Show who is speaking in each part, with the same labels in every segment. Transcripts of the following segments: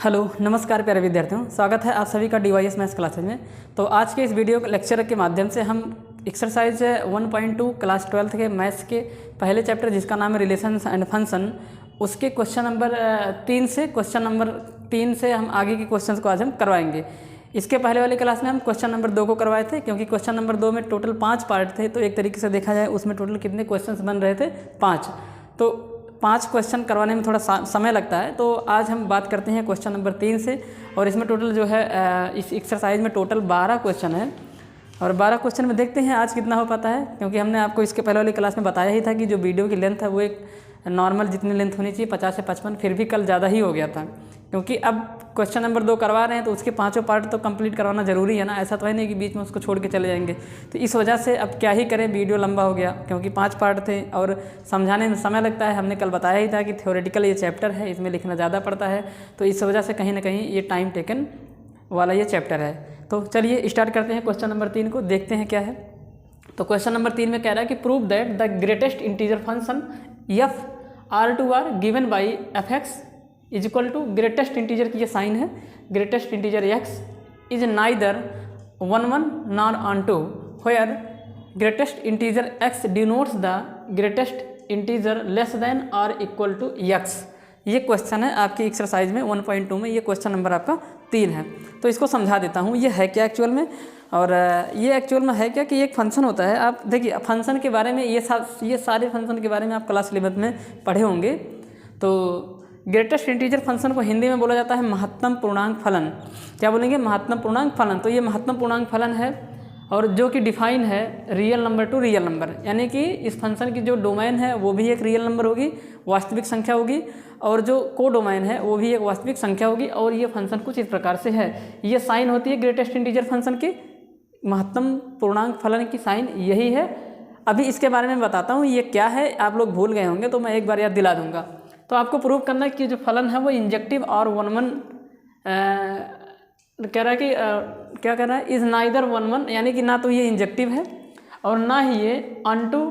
Speaker 1: Hello नमस्कार प्यारे विद्यार्थियों, स्वागत है आप सभी का DYS मैथ्स क्लासेज में। तो आज के इस वीडियो लेक्चर के माध्यम से हम एक्सरसाइज 1.2 क्लास 12th के मैथ्स के पहले चैप्टर जिसका नाम है रिलेशंस एंड फंक्शन, उसके क्वेश्चन नंबर 3 से हम आगे के क्वेश्चंस को आज हम करवाएंगे। इसके पहले वाले क्लास में हम क्वेश्चन नंबर 2 को करवाए थे, क्योंकि क्वेश्चन नंबर 2 में टोटल 5 पार्ट थे। तो एक तरीके से देखा जाए उसमें टोटल कितने क्वेश्चन बन रहे थे, 5। तो 5 क्वेश्चन करवाने में थोड़ा समय लगता है। तो आज हम बात करते हैं क्वेश्चन नंबर 3 से, और इसमें टोटल जो है इस एक्सरसाइज में टोटल 12 क्वेश्चन है। और 12 क्वेश्चन में देखते हैं आज कितना हो पाता है, क्योंकि हमने आपको इसके पहले वाली क्लास में बताया ही था कि जो वीडियो की लेंथ है वो एक नॉर्मल जितनी लेंथ होनी चाहिए 50 से 55, फिर भी कल ज़्यादा ही हो गया था। क्योंकि अब क्वेश्चन नंबर 2 करवा रहे हैं तो उसके 5 पार्ट तो कंप्लीट करवाना ज़रूरी है ना, ऐसा तो है नहीं कि बीच में उसको छोड़ के चले जाएंगे। तो इस वजह से अब क्या ही करें, वीडियो लंबा हो गया, क्योंकि 5 पार्ट थे और समझाने में समय लगता है। हमने कल बताया ही था कि थ्योरेटिकल ये चैप्टर है, इसमें लिखना ज़्यादा पड़ता है, तो इस वजह से कहीं ना कहीं ये टाइम टेकन वाला ये चैप्टर है। तो चलिए स्टार्ट करते हैं क्वेश्चन नंबर 3 को, देखते हैं क्या है। तो क्वेश्चन नंबर 3 में कह रहा है कि prove that the greatest integer function F R2R given by f(x) is equal to greatest integer की ये साइन है, greatest integer x is neither 1 nor onto, where greatest integer x denotes the greatest integer less than और equal to x। ये question है आपकी exercise में 1.2 में, ये क्वेश्चन नंबर आपका 3 है। तो इसको समझा देता हूँ ये है क्या एक्चुअल में, और ये एक्चुअल में है क्या कि एक फंक्शन होता है। आप देखिए फंक्शन के बारे में ये सारे फंक्शन के बारे में आप क्लास 11 में पढ़े होंगे। तो ग्रेटेस्ट इंटीजर फंक्शन को हिंदी में बोला जाता है महत्तम पूर्णांक फलन। क्या बोलेंगे? महत्तम पूर्णांक फलन। तो ये महत्तम पूर्णांक फलन है, और जो कि डिफाइन है real number to real number, यानी कि इस फंक्शन की जो डोमेन है वो भी एक रियल नंबर होगी, वास्तविक संख्या होगी, और जो को डोमेन है वो भी एक वास्तविक संख्या होगी। और ये फंक्शन कुछ इस प्रकार से है, ये साइन होती है ग्रेटेस्ट इंटीजर फंक्शन की, महत्तम पूर्णांक फलन की साइन यही है। अभी इसके बारे में बताता हूँ ये क्या है, आप लोग भूल गए होंगे तो मैं एक बार याद दिला दूंगा। तो आपको प्रूव करना है कि जो फलन है वो इंजेक्टिव और 1 कह रहा है कि क्या कह रहा है, इज नाइदर 1 यानी कि ना तो ये इंजेक्टिव है और ना ही ये अनटू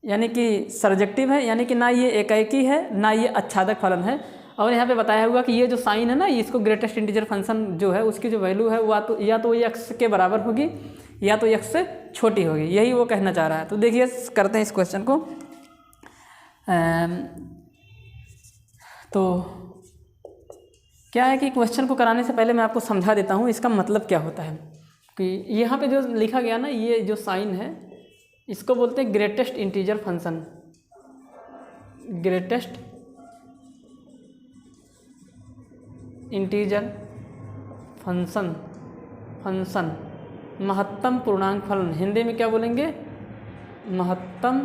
Speaker 1: यानी कि सर्जेक्टिव है, यानी कि ना ये एकाएकी है ना ये आच्छादक फलन है। और यहाँ पे बताया हुआ कि ये जो साइन है ना, इसको ग्रेटेस्ट इंटीजर फंक्शन जो है उसकी जो वैल्यू है वो या तो x के बराबर होगी या तो x से छोटी होगी, यही वो कहना चाह रहा है। तो देखिए करते हैं इस क्वेश्चन को। तो क्या है कि क्वेश्चन को कराने से पहले मैं आपको समझा देता हूँ इसका मतलब क्या होता है। कि यहाँ पे जो लिखा गया ना, ये जो साइन है इसको बोलते हैं greatest integer function. Greatest integer function महत्तम पूर्णांक फलन, हिंदी में क्या बोलेंगे? महत्तम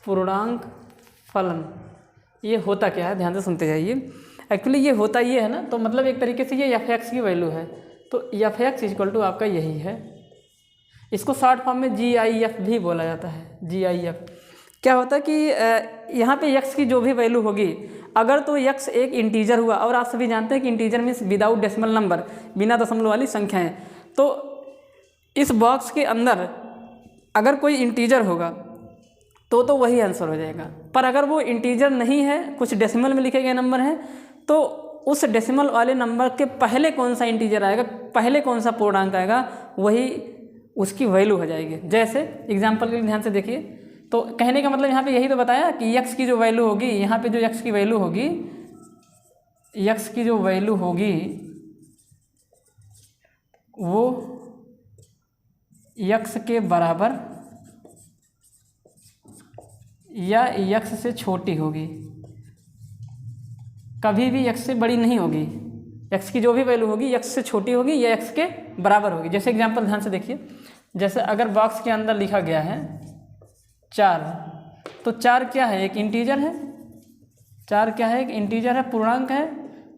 Speaker 1: पूर्णांक फलन। ये होता क्या है, ध्यान से सुनते जाइए। एक्चुअली ये होता ये है ना, तो मतलब एक तरीके से ये f(x) की वैल्यू है, तो f(x) इक्वल टू आपका यही है। इसको शॉर्ट फॉर्म में GIF भी बोला जाता है, GIF। क्या होता है कि यहाँ पे x की जो भी वैल्यू होगी, अगर तो x एक इंटीजर हुआ, और आप सभी जानते हैं कि integer means without decimal number, बिना दशमलव वाली संख्याएं, तो इस बॉक्स के अंदर अगर कोई इंटीजर होगा तो वही आंसर हो जाएगा। पर अगर वो इंटीजर नहीं है, कुछ डेसिमल में लिखे गए नंबर हैं, तो उस डेसिमल वाले नंबर के पहले कौन सा इंटीजर आएगा, पहले कौन सा पूर्णांक आएगा, वही उसकी वैल्यू हो जाएगी। जैसे एग्जांपल के लिए ध्यान से देखिए। तो कहने का मतलब यहाँ पे यही तो बताया कि x की जो वैल्यू होगी, यहाँ पे जो x की वैल्यू होगी, x की जो वैल्यू होगी वो x के बराबर या x से छोटी होगी, कभी भी x से बड़ी नहीं होगी। x की जो भी वैल्यू होगी x से छोटी होगी या x के बराबर होगी। जैसे एग्जांपल ध्यान से देखिए, जैसे अगर बॉक्स के अंदर लिखा गया है 4, तो 4 क्या है? एक इंटीजर है। 4 क्या है? एक इंटीजर है, पूर्णांक है।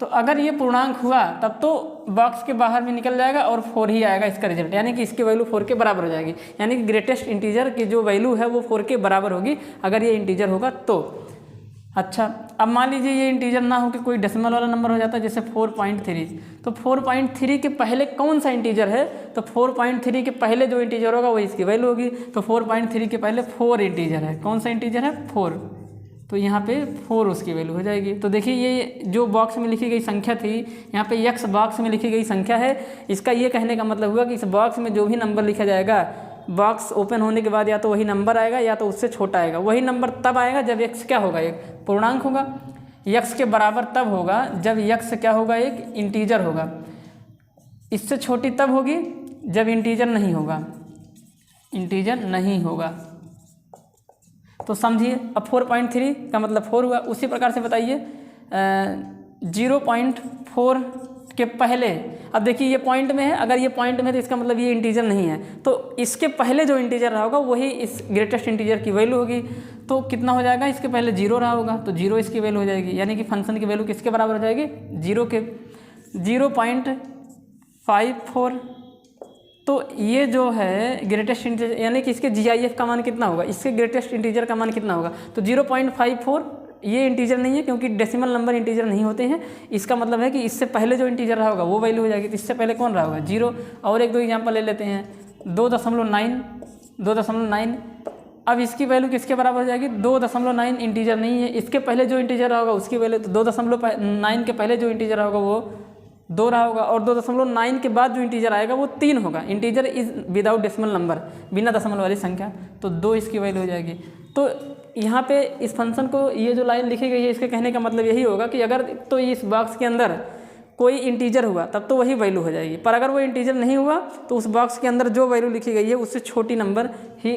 Speaker 1: तो अगर ये पूर्णांक हुआ तब तो बॉक्स के बाहर भी निकल जाएगा और 4 ही आएगा इसका रिजल्ट, यानी कि इसकी वैल्यू 4 के बराबर हो जाएगी। यानी कि ग्रेटेस्ट इंटीजर की जो वैल्यू है वो 4 के बराबर होगी अगर ये इंटीजर होगा तो। अच्छा, अब मान लीजिए ये इंटीजर ना हो कि कोई डेसिमल वाला नंबर हो जाता है, जैसे 4.3। तो 4.3 के पहले कौन सा इंटीजर है? तो 4.3 के पहले जो इंटीजर होगा वही इसकी वैल्यू होगी। तो 4.3 के पहले 4 इंटीजर है। कौन सा इंटीजर है? 4। तो यहाँ पे 4 उसकी वैल्यू हो जाएगी। तो देखिए ये जो बॉक्स में लिखी गई संख्या थी, यहाँ पे x बॉक्स में लिखी गई संख्या है। इसका ये कहने का मतलब हुआ कि इस बॉक्स में जो भी नंबर लिखा जाएगा, बॉक्स ओपन होने के बाद या तो वही नंबर आएगा या तो उससे छोटा आएगा। वही नंबर तब आएगा जब x क्या होगा, एक पूर्णांक होगा। x के बराबर तब होगा जब x क्या होगा, एक इंटीजर होगा। इससे छोटी तब होगी जब इंटीजर नहीं होगा, इंटीजर नहीं होगा। तो समझिए, अब 4.3 का मतलब 4 हुआ। उसी प्रकार से बताइए 0.4 के पहले, अब देखिए ये पॉइंट में है, अगर ये पॉइंट में है तो इसका मतलब ये इंटीजर नहीं है, तो इसके पहले जो इंटीजर रहा होगा वही इस ग्रेटेस्ट इंटीजर की वैल्यू होगी। तो कितना हो जाएगा, इसके पहले 0 रहा होगा तो 0 इसकी वैल्यू हो जाएगी, यानी कि फंक्शन की वैल्यू किसके बराबर हो जाएगी, 0 के। 0.54। तो ये जो है ग्रेटेस्ट इंटीजर, यानी कि इसके GIF का मान कितना होगा, इसके ग्रेटेस्ट इंटीजर का मान कितना होगा। तो 0.54 ये इंटीजर नहीं है, क्योंकि डेसिमल नंबर इंटीजर नहीं होते हैं। इसका मतलब है कि इससे पहले जो इंटीजर रहा होगा वो वैल्यू हो जाएगी। तो इससे पहले कौन रहा होगा, 0। और एक दो एग्जाम्पल ले लेते हैं, 2.9। अब इसकी वैल्यू किसके बराबर हो जाएगी, 2.9 इंटीजर नहीं है। इसके पहले जो इंटीजर रहा होगा उसकी वैल्यू, तो 2.9 के पहले जो इंटीजर रहा होगा वो 2 रहा होगा, और 2.9 के बाद जो इंटीजर आएगा वो 3 होगा। Integer is without decimal number, बिना दशमलव वाली संख्या, तो 2 इसकी वैल्यू हो जाएगी। तो यहाँ पे इस फंक्शन को, ये जो लाइन लिखी गई है इसके कहने का मतलब यही होगा कि अगर तो इस बॉक्स के अंदर कोई इंटीजर हुआ तब तो वही वैल्यू हो जाएगी, पर अगर वो इंटीजर नहीं हुआ तो उस बॉक्स के अंदर जो वैल्यू लिखी गई है उससे छोटी नंबर ही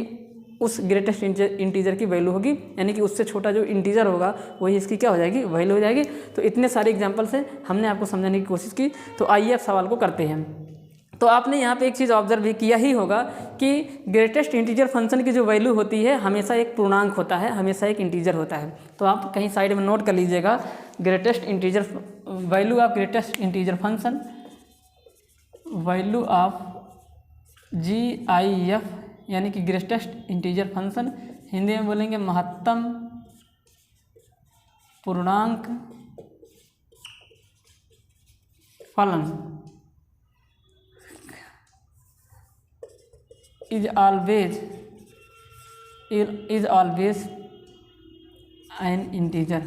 Speaker 1: उस ग्रेटेस्ट इंटीजर की वैल्यू होगी, यानी कि उससे छोटा जो इंटीजर होगा वही इसकी क्या हो जाएगी, वैल्यू हो जाएगी। तो इतने सारे एग्जांपल से हमने आपको समझाने की कोशिश की। तो आइए अब सवाल को करते हैं। तो आपने यहाँ पे एक चीज़ ऑब्जर्व भी किया ही होगा कि ग्रेटेस्ट इंटीजर फंक्शन की जो वैल्यू होती है हमेशा एक पूर्णांक होता है, हमेशा एक इंटीजर होता है। तो आप कहीं साइड में नोट कर लीजिएगा, greatest integer value of greatest integer function, value of GIF यानी कि ग्रेटेस्ट इंटीजर फंक्शन, हिंदी में बोलेंगे महत्तम पूर्णांक फलन, इज ऑलवेज एन इंटीजर,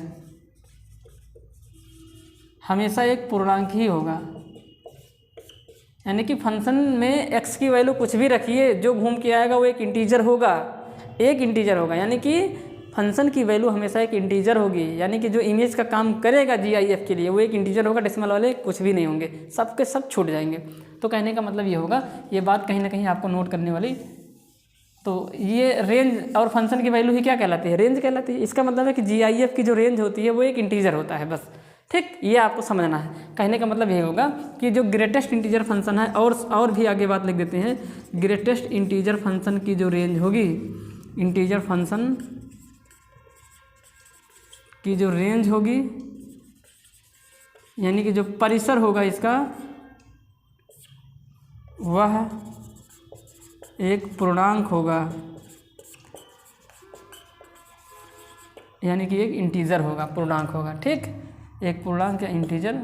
Speaker 1: हमेशा एक पूर्णांक ही होगा। यानी कि फंक्शन में x की वैल्यू कुछ भी रखिए, जो घूम के आएगा वो एक इंटीजर होगा, एक इंटीजर होगा। यानी कि फंक्शन की वैल्यू हमेशा एक इंटीजर होगी, यानी कि जो इमेज का काम करेगा GIF के लिए वो एक इंटीजर होगा, डेसिमल वाले कुछ भी नहीं होंगे, सब के सब छूट जाएंगे। तो कहने का मतलब ये होगा, ये बात कहीं ना कहीं आपको नोट करने वाली। तो ये रेंज और फंक्शन की वैल्यू ही क्या कहलाती है, रेंज कहलाती है। इसका मतलब है कि GIF की जो रेंज होती है वो एक इंटीजर होता है, बस। ठीक, ये आपको समझना है। कहने का मतलब ये होगा कि जो ग्रेटेस्ट इंटीजर फंक्शन है, और भी आगे बात लिख देते हैं, ग्रेटेस्ट इंटीजर फंक्शन की जो रेंज होगी, इंटीजर फंक्शन की जो रेंज होगी, यानी कि जो परिसर होगा इसका, वह एक पूर्णांक होगा, यानी कि एक इंटीजर होगा, पूर्णांक होगा। ठीक, एक पूर्णांक या इंटीजर।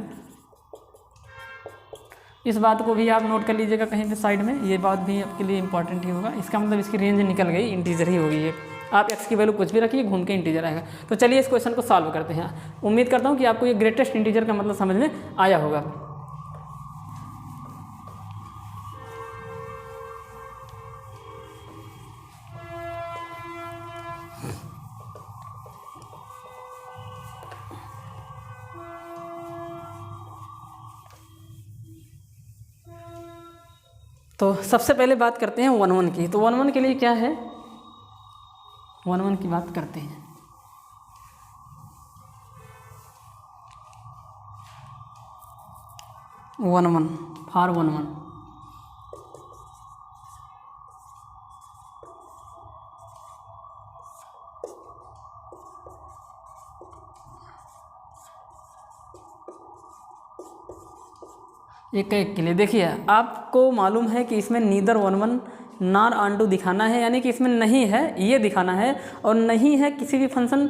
Speaker 1: इस बात को भी आप नोट कर लीजिएगा कहीं पे साइड में, ये बात भी आपके लिए इंपॉर्टेंट ही होगा। इसका मतलब इसकी रेंज निकल गई, इंटीजर ही होगी ये। आप x की वैल्यू कुछ भी रखिए, घूम के इंटीजर आएगा। तो चलिए इस क्वेश्चन को सॉल्व करते हैं। उम्मीद करता हूँ कि आपको ये ग्रेटेस्ट इंटीजर का मतलब समझ में आया होगा। तो सबसे पहले बात करते हैं 1 की। तो 1 के लिए क्या है, 1 की बात करते हैं। फॉर 1 एक के लिए देखिए, आपको मालूम है कि इसमें नीदर 1 नॉर ऑन टू दिखाना है, यानी कि इसमें नहीं है ये दिखाना है, और नहीं है किसी भी फंक्शन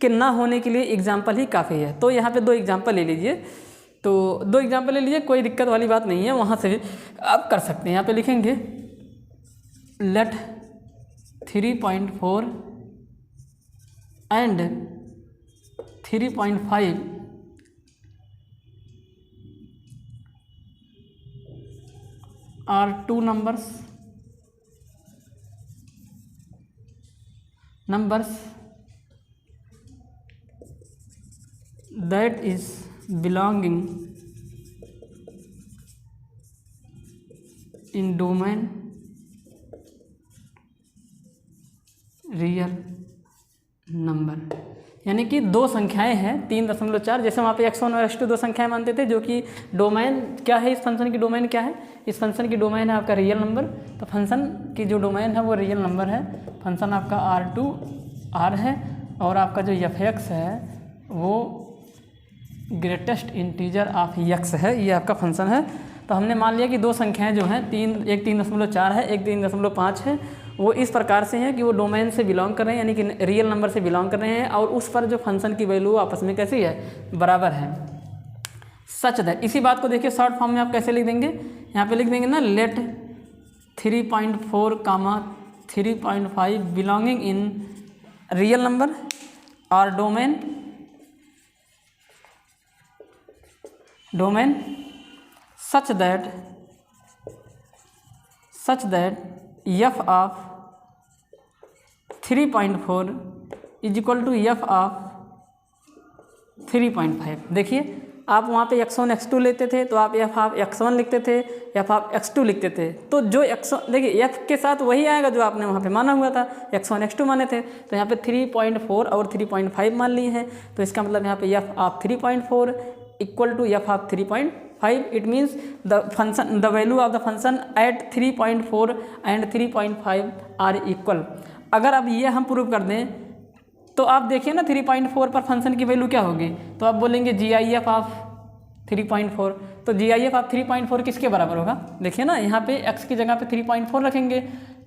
Speaker 1: के ना होने के लिए एग्जाम्पल ही काफ़ी है। तो यहाँ पे 2 एग्जाम्पल ले लीजिए। तो 2 एग्जाम्पल ले लीजिए, कोई दिक्कत वाली बात नहीं है, वहाँ से भी आप कर सकते हैं। यहाँ पे लिखेंगे let 3.4 and 3.5 are two numbers that is belonging in domain real number. यानी कि दो संख्याएं हैं 3.4, जैसे वहाँ पे x1 और x2 दो संख्याएं मानते थे, जो कि डोमेन क्या है, इस फंक्शन की डोमेन क्या है, इस फंक्शन की डोमेन है आपका रियल नंबर। तो फंक्शन की जो डोमेन है वो रियल नंबर है, फंक्शन आपका R2 R है, और आपका जो f(x) है वो ग्रेटेस्ट इंटीजर ऑफ x है, ये आपका फंक्शन है। तो हमने मान लिया कि दो संख्याएं जो हैं एक 3.4 है, एक 3.5 है, वो इस प्रकार से हैं कि वो डोमेन से बिलोंग कर रहे हैं, यानी कि रियल नंबर से बिलोंग कर रहे हैं, और उस पर जो फंक्शन की वैल्यू आपस में कैसी है, बराबर है। सच दैट, इसी बात को देखिए शॉर्ट फॉर्म में आप कैसे लिख देंगे, यहाँ पे लिख देंगे ना, let 3.4, 3.5 belonging in real number और domain such that f of 3.4 is equal to f of 3.5। देखिए आप वहाँ पे x1 x2 लेते थे तो आप f ऑफ x1 लिखते थे, f ऑफ x2 लिखते थे, तो जो x1 देखिए f के साथ वही आएगा जो आपने वहाँ पे माना हुआ था, x1 x2 माने थे, तो यहाँ पे 3.4 और 3.5 मान लिए हैं, तो इसका मतलब यहाँ पे f of 3.4 equal to f of 3.5। It means the value of the function at 3.4 and 3.5 are equal. अगर अब ये हम प्रूव कर दें तो आप देखिए ना 3.4 पर फंक्शन की वैल्यू क्या होगी, तो आप बोलेंगे GIF ऑफ 3.4, तो GIF ऑफ 3.4 किसके बराबर होगा, देखिए ना यहाँ पे x की जगह पे 3.4 रखेंगे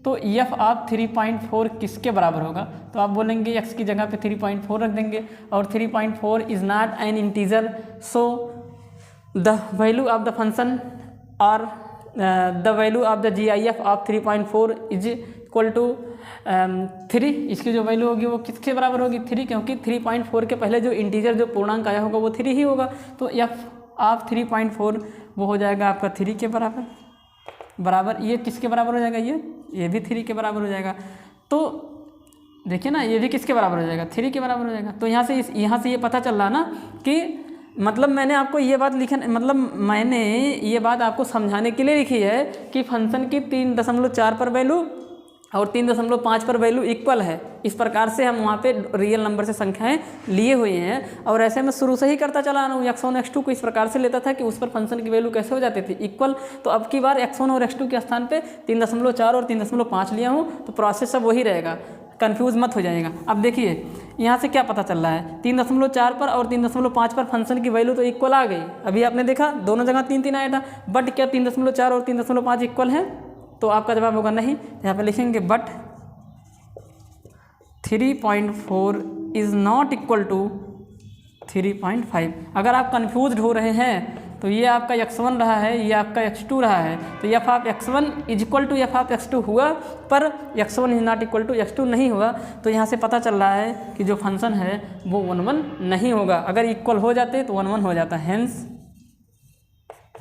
Speaker 1: तो f ऑफ 3.4 किसके बराबर होगा, तो आप बोलेंगे x की जगह पे 3.4 रख देंगे, और 3.4 is not an integer, so the value of the function और the value of the GIF of 3.4 is equal to 3। इसकी जो वैल्यू होगी वो किसके बराबर होगी, 3, क्योंकि 3.4 के पहले जो इंटीजर जो पूर्णांक आया होगा वो 3 ही होगा, तो f ऑफ 3.4 वो हो जाएगा आपका 3 के बराबर। ये किसके बराबर हो जाएगा, ये भी 3 के बराबर हो जाएगा। तो देखिए ना ये भी किसके बराबर हो जाएगा, 3 के बराबर हो जाएगा। तो यहाँ से ये पता चल रहा ना कि मतलब मैंने आपको ये बात मैंने ये बात आपको समझाने के लिए लिखी है कि फंक्शन की 3.4 पर वैल्यू और 3.5 पर वैल्यू इक्वल है। इस प्रकार से हम वहाँ पे रियल नंबर से संख्याएं लिए हुए हैं, और ऐसे मैं शुरू से ही करता चला आ रहा हूँ। x1 x2 को इस प्रकार से लेता था कि उस पर फंक्शन की वैल्यू कैसे हो जाती थी, इक्वल। तो अब की बार x1 और x2 के स्थान पे 3.4 और 3.5 लिया हूँ, तो प्रोसेस सब वही रहेगा, कंफ्यूज मत हो जाएगा। अब देखिए यहाँ से क्या पता चल रहा है, 3.4 पर और 3.5 पर फंक्शन की वैल्यू तो इक्वल आ गई। अभी आपने देखा दोनों जगह 3 आया था, बट क्या 3.4 और 3.5 इक्वल है, तो आपका जवाब होगा नहीं। यहाँ पे लिखेंगे but 3.4 is not equal to 3.5। अगर आप कन्फ्यूज हो रहे हैं तो ये आपका x1 रहा है, ये आपका x2 रहा है, तो f of x1 is equal to f of x2 हुआ, पर x1 is not equal to x2 नहीं हुआ। तो यहाँ से पता चल रहा है कि जो फंक्शन है वो 1 नहीं होगा। अगर इक्वल हो जाते तो 1 हो जाता, हेंस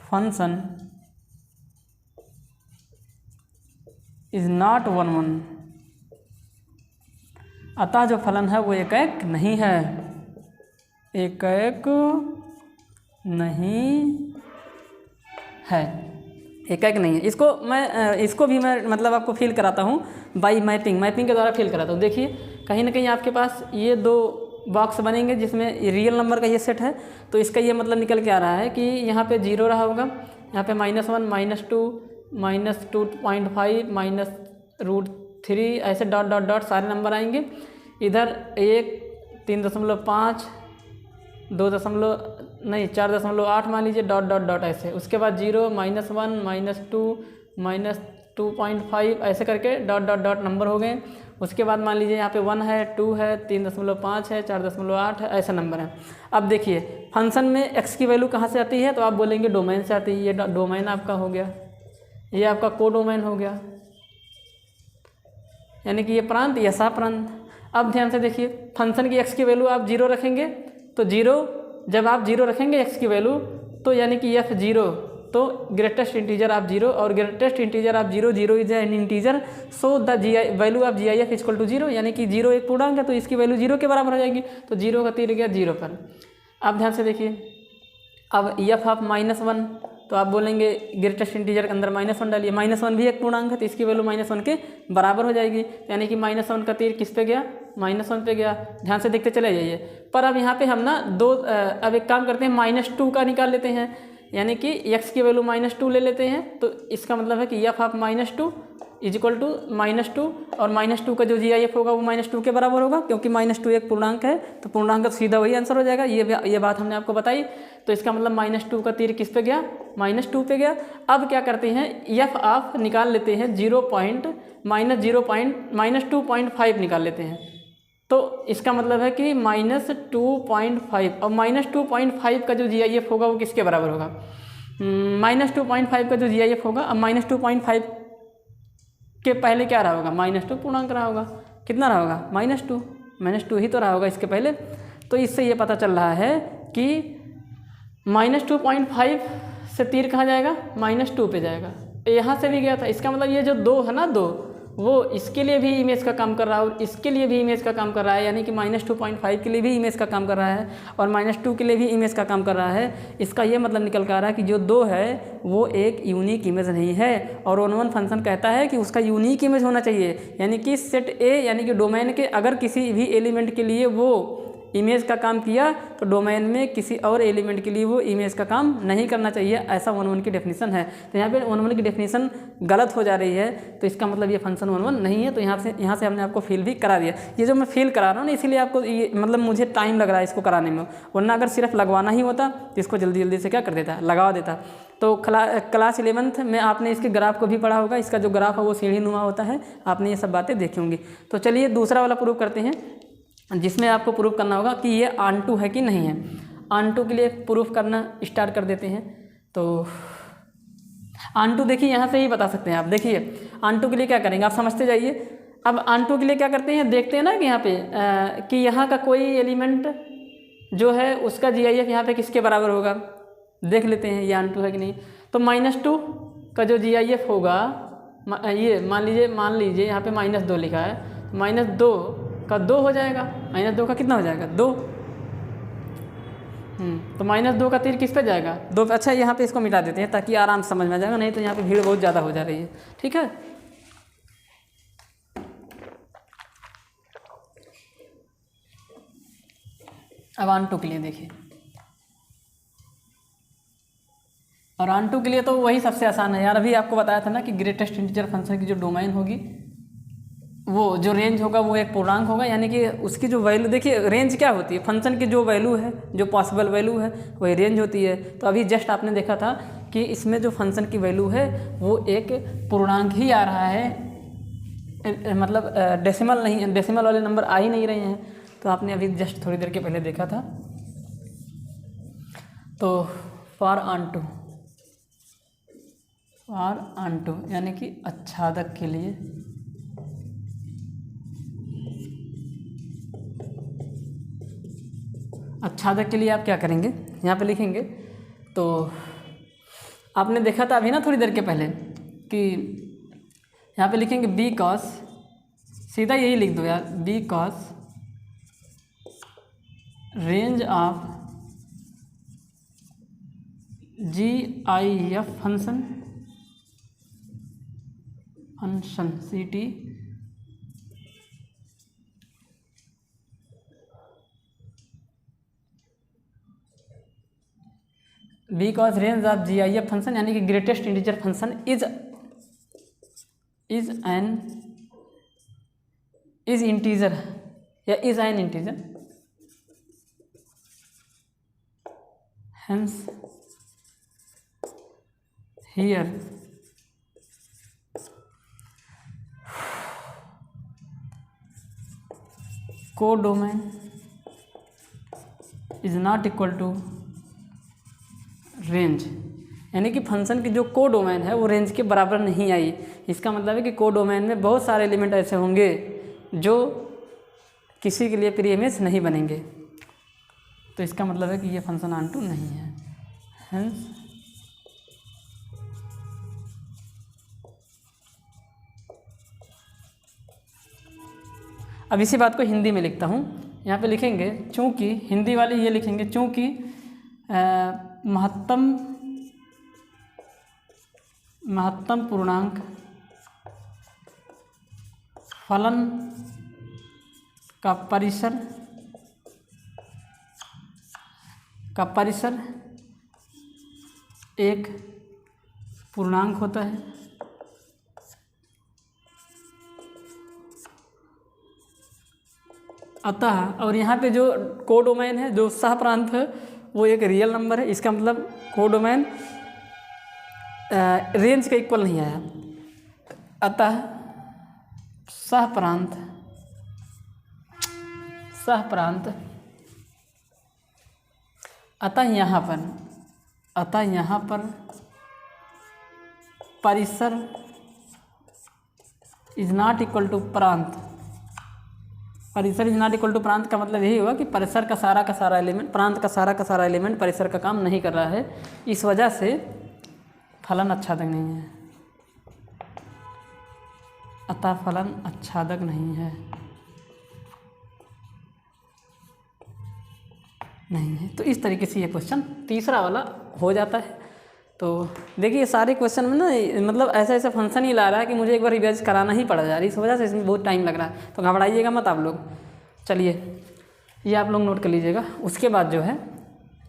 Speaker 1: फंक्शन इज नॉट 1 अतः जो फलन है वो एक नहीं है, एक नहीं है। इसको भी मैं मतलब आपको फील कराता हूँ बाई मैपिंग के द्वारा फील कराता हूँ। देखिए कहीं ना कहीं आपके पास ये 2 बॉक्स बनेंगे जिसमें रियल नंबर का ये सेट है, तो इसका ये मतलब निकल के आ रहा है कि यहाँ पे 0 रहा होगा, यहाँ पे -1 -2 -2.5 -√3 ऐसे डॉट सारे नंबर आएंगे। इधर 1 3.5 4.8 मान लीजिए डॉट ऐसे, उसके बाद 0 -1 -2 -2.5 ऐसे करके डॉट नंबर हो गए। उसके बाद मान लीजिए यहाँ पे 1 है, 2 है, 3.5 है, 4.8 है, ऐसा नंबर है। अब देखिए फंक्शन में x की वैल्यू कहाँ से आती है, तो आप बोलेंगे डोमेन से आती है। ये डोमेन आपका हो गया, ये आपका कोडोमेन हो गया, यानी कि ये प्रांत या सा प्रांत। अब ध्यान से देखिए फंक्शन की x की वैल्यू आप 0 रखेंगे तो 0 जब आप 0 रखेंगे x की वैल्यू तो यानी कि f0 तो ग्रेटेस्ट इंटीजर आप 0 और ग्रेटेस्ट इंटीजर आप 0, 0 is an integer, so the value of GIF equal to 0, यानी कि 0 एक पूर्णांक है तो इसकी वैल्यू 0 के बराबर हो जाएगी। तो 0 का तीर गया 0 पर। अब ध्यान से देखिए, अब f ऑफ -1 तो आप बोलेंगे ग्रेटेस्ट इंटीजर के अंदर -1 डालिए, -1 भी एक पूर्णांक है तो इसकी वैल्यू -1 के बराबर हो जाएगी, यानी कि -1 का तीर किस पे गया, -1 पे गया। ध्यान से देखते चले जाइए। पर अब यहाँ पे हम ना अब एक काम करते हैं, -2 का निकाल लेते हैं, यानी कि x की वैल्यू -2 ले लेते हैं। तो इसका मतलब है कि f of -2 is equal to -2 और -2 का जो GIF होगा वो -2 के बराबर होगा, क्योंकि -2 एक पूर्णांक है तो पूर्णांक का सीधा वही आंसर हो जाएगा। ये बात हमने आपको बताई। तो इसका मतलब -2 का तीर किस पे गया, -2 पे गया। अब क्या करते हैं, f ऑफ निकाल लेते हैं 2.5 निकाल लेते हैं। तो इसका मतलब है कि -2.5 और -2.5 का जो GIF होगा वो किसके बराबर होगा, -2.5 का जो GIF होगा, अब -2.5 के पहले क्या रहा होगा, -2 पूर्णांक रहा होगा। कितना रहा होगा, -2 ही तो रहा होगा इसके पहले। तो इससे ये पता चल रहा है कि -2.5 से तीर कहाँ जाएगा, -2 पे जाएगा। यहाँ से भी गया था, इसका मतलब ये जो 2 है ना, 2 वो इसके लिए भी इमेज का काम कर रहा है और इसके लिए भी इमेज का काम कर रहा है, यानी कि -2.5 के लिए भी इमेज का काम कर रहा है और -2 के लिए भी इमेज का काम कर रहा है। इसका ये मतलब निकल कर आ रहा है कि जो 2 है वो एक यूनिक इमेज नहीं है। और ON1 फंक्शन कहता है कि उसका यूनिक इमेज होना चाहिए, यानी कि सेट A यानी कि डोमेन के अगर किसी भी एलिमेंट के लिए वो इमेज का काम किया तो डोमेन में किसी और एलिमेंट के लिए वो इमेज का काम नहीं करना चाहिए, ऐसा ON1 की डेफिनेशन है। तो यहाँ पे ON1 की डेफिनेशन गलत हो जा रही है, तो इसका मतलब ये फंक्शन ON1 नहीं है। तो यहाँ से हमने आपको फील भी करा दिया। ये जो मैं फील करा रहा हूँ ना, इसीलिए आपको ये मतलब मुझे टाइम लग रहा है इसको कराने में, वरना अगर सिर्फ लगवाना ही होता तो इसको जल्दी जल्दी से क्या कर देता, लगा देता। तो क्लास 11th में आपने इसके ग्राफ को भी पढ़ा होगा। इसका जो ग्राफ है वो सीढ़ी नुमा होता है, आपने ये सब बातें देखी होंगी। तो चलिए दूसरा वाला प्रूव करते हैं, जिसमें आपको प्रूफ करना होगा कि ये ऑन2 है कि नहीं है। ऑन2 के लिए प्रूफ करना स्टार्ट कर देते हैं। तो ऑन2 देखिए यहाँ से ही बता सकते हैं आप। देखिए ऑन2 के लिए क्या करेंगे, आप समझते जाइए। अब ऑन2 के लिए क्या करते हैं, देखते हैं ना कि यहाँ पे कि यहाँ का कोई एलिमेंट जो है उसका GIF यहाँ पे किसके बराबर होगा, देख लेते हैं ये ऑन2 है कि नहीं। तो -2 का जो GIF होगा, ये मान लीजिए यहाँ पे -2 लिखा है, -2 का 2 हो जाएगा, -2 का कितना हो जाएगा, 2। तो -2 का तीर किस पे जाएगा, 2 पे। अच्छा यहाँ पे इसको मिटा देते हैं ताकि आराम से समझ में आ जाएगा, नहीं तो यहाँ पे भीड़ बहुत ज़्यादा हो जा रही है। ठीक है, अब ऑन2 के लिए देखिए, और ऑन2 के लिए तो वही सबसे आसान है यार। अभी आपको बताया था ना कि ग्रेटेस्ट इंटीजर फंक्शन की जो डोमेन होगी, वो जो रेंज होगा वो एक पूर्णांक होगा, यानी कि उसकी जो वैल्यू, देखिए रेंज क्या होती है, फंक्शन की जो वैल्यू है, जो पॉसिबल वैल्यू है वही रेंज होती है। तो अभी जस्ट आपने देखा था कि इसमें जो फंक्शन की वैल्यू है वो एक पूर्णांक ही आ रहा है, मतलब डेसिमल नहीं, डेसिमल वाले नंबर आ ही नहीं रहे हैं। तो आपने अभी जस्ट थोड़ी देर के पहले देखा था। तो फॉर ऑन2 यानी कि आच्छादक के लिए, आच्छादक के लिए आप क्या करेंगे, यहाँ पे लिखेंगे। तो आपने देखा था अभी ना थोड़ी देर के पहले कि यहाँ पे लिखेंगे बिकॉज, सीधा यही लिख दो यार, because range of GIF function CT because range of GIF function यानी कि greatest integer function is integer या is an integer, hence here codomain is not equal to range, यानी कि फंक्शन की जो कोडोमेन है वो रेंज के बराबर नहीं आई। इसका मतलब है कि कोडोमेन में बहुत सारे एलिमेंट ऐसे होंगे जो किसी के लिए प्री इमेज नहीं बनेंगे। तो इसका मतलब है कि ये फंक्शन ऑन टू नहीं है। हेंस अब इसी बात को हिंदी में लिखता हूँ। यहाँ पे लिखेंगे चूँकि, हिंदी वाले ये लिखेंगे चूँकि महत्तम पूर्णांक फलन का परिसर एक पूर्णांक होता है, अतः, और यहाँ पे जो कोडोमेन है, जो सह प्रांत है, वो एक रियल नंबर है। इसका मतलब कोडोमेन रेंज का इक्वल नहीं आया। अतः सह प्रांत अतः यहाँ पर परिसर इज नॉट इक्वल टू प्रांत। परिसर इज नॉट इक्वल टू प्रांत का मतलब यही हुआ कि परिसर का सारा एलिमेंट, प्रांत का सारा एलिमेंट परिसर का काम नहीं कर रहा है। इस वजह से फलन आच्छादक नहीं है। अतः फलन आच्छादक नहीं है। तो इस तरीके से ये क्वेश्चन तीसरा वाला हो जाता है। तो देखिए सारे क्वेश्चन में ना मतलब ऐसा फंक्शन ही ला रहा है कि मुझे एक बार रिवाइज कराना ही पड़ जा रहा है। इस वजह से इसमें बहुत टाइम लग रहा है, तो घबराइएगा मत आप लोग। चलिए ये आप लोग नोट कर लीजिएगा। उसके बाद जो है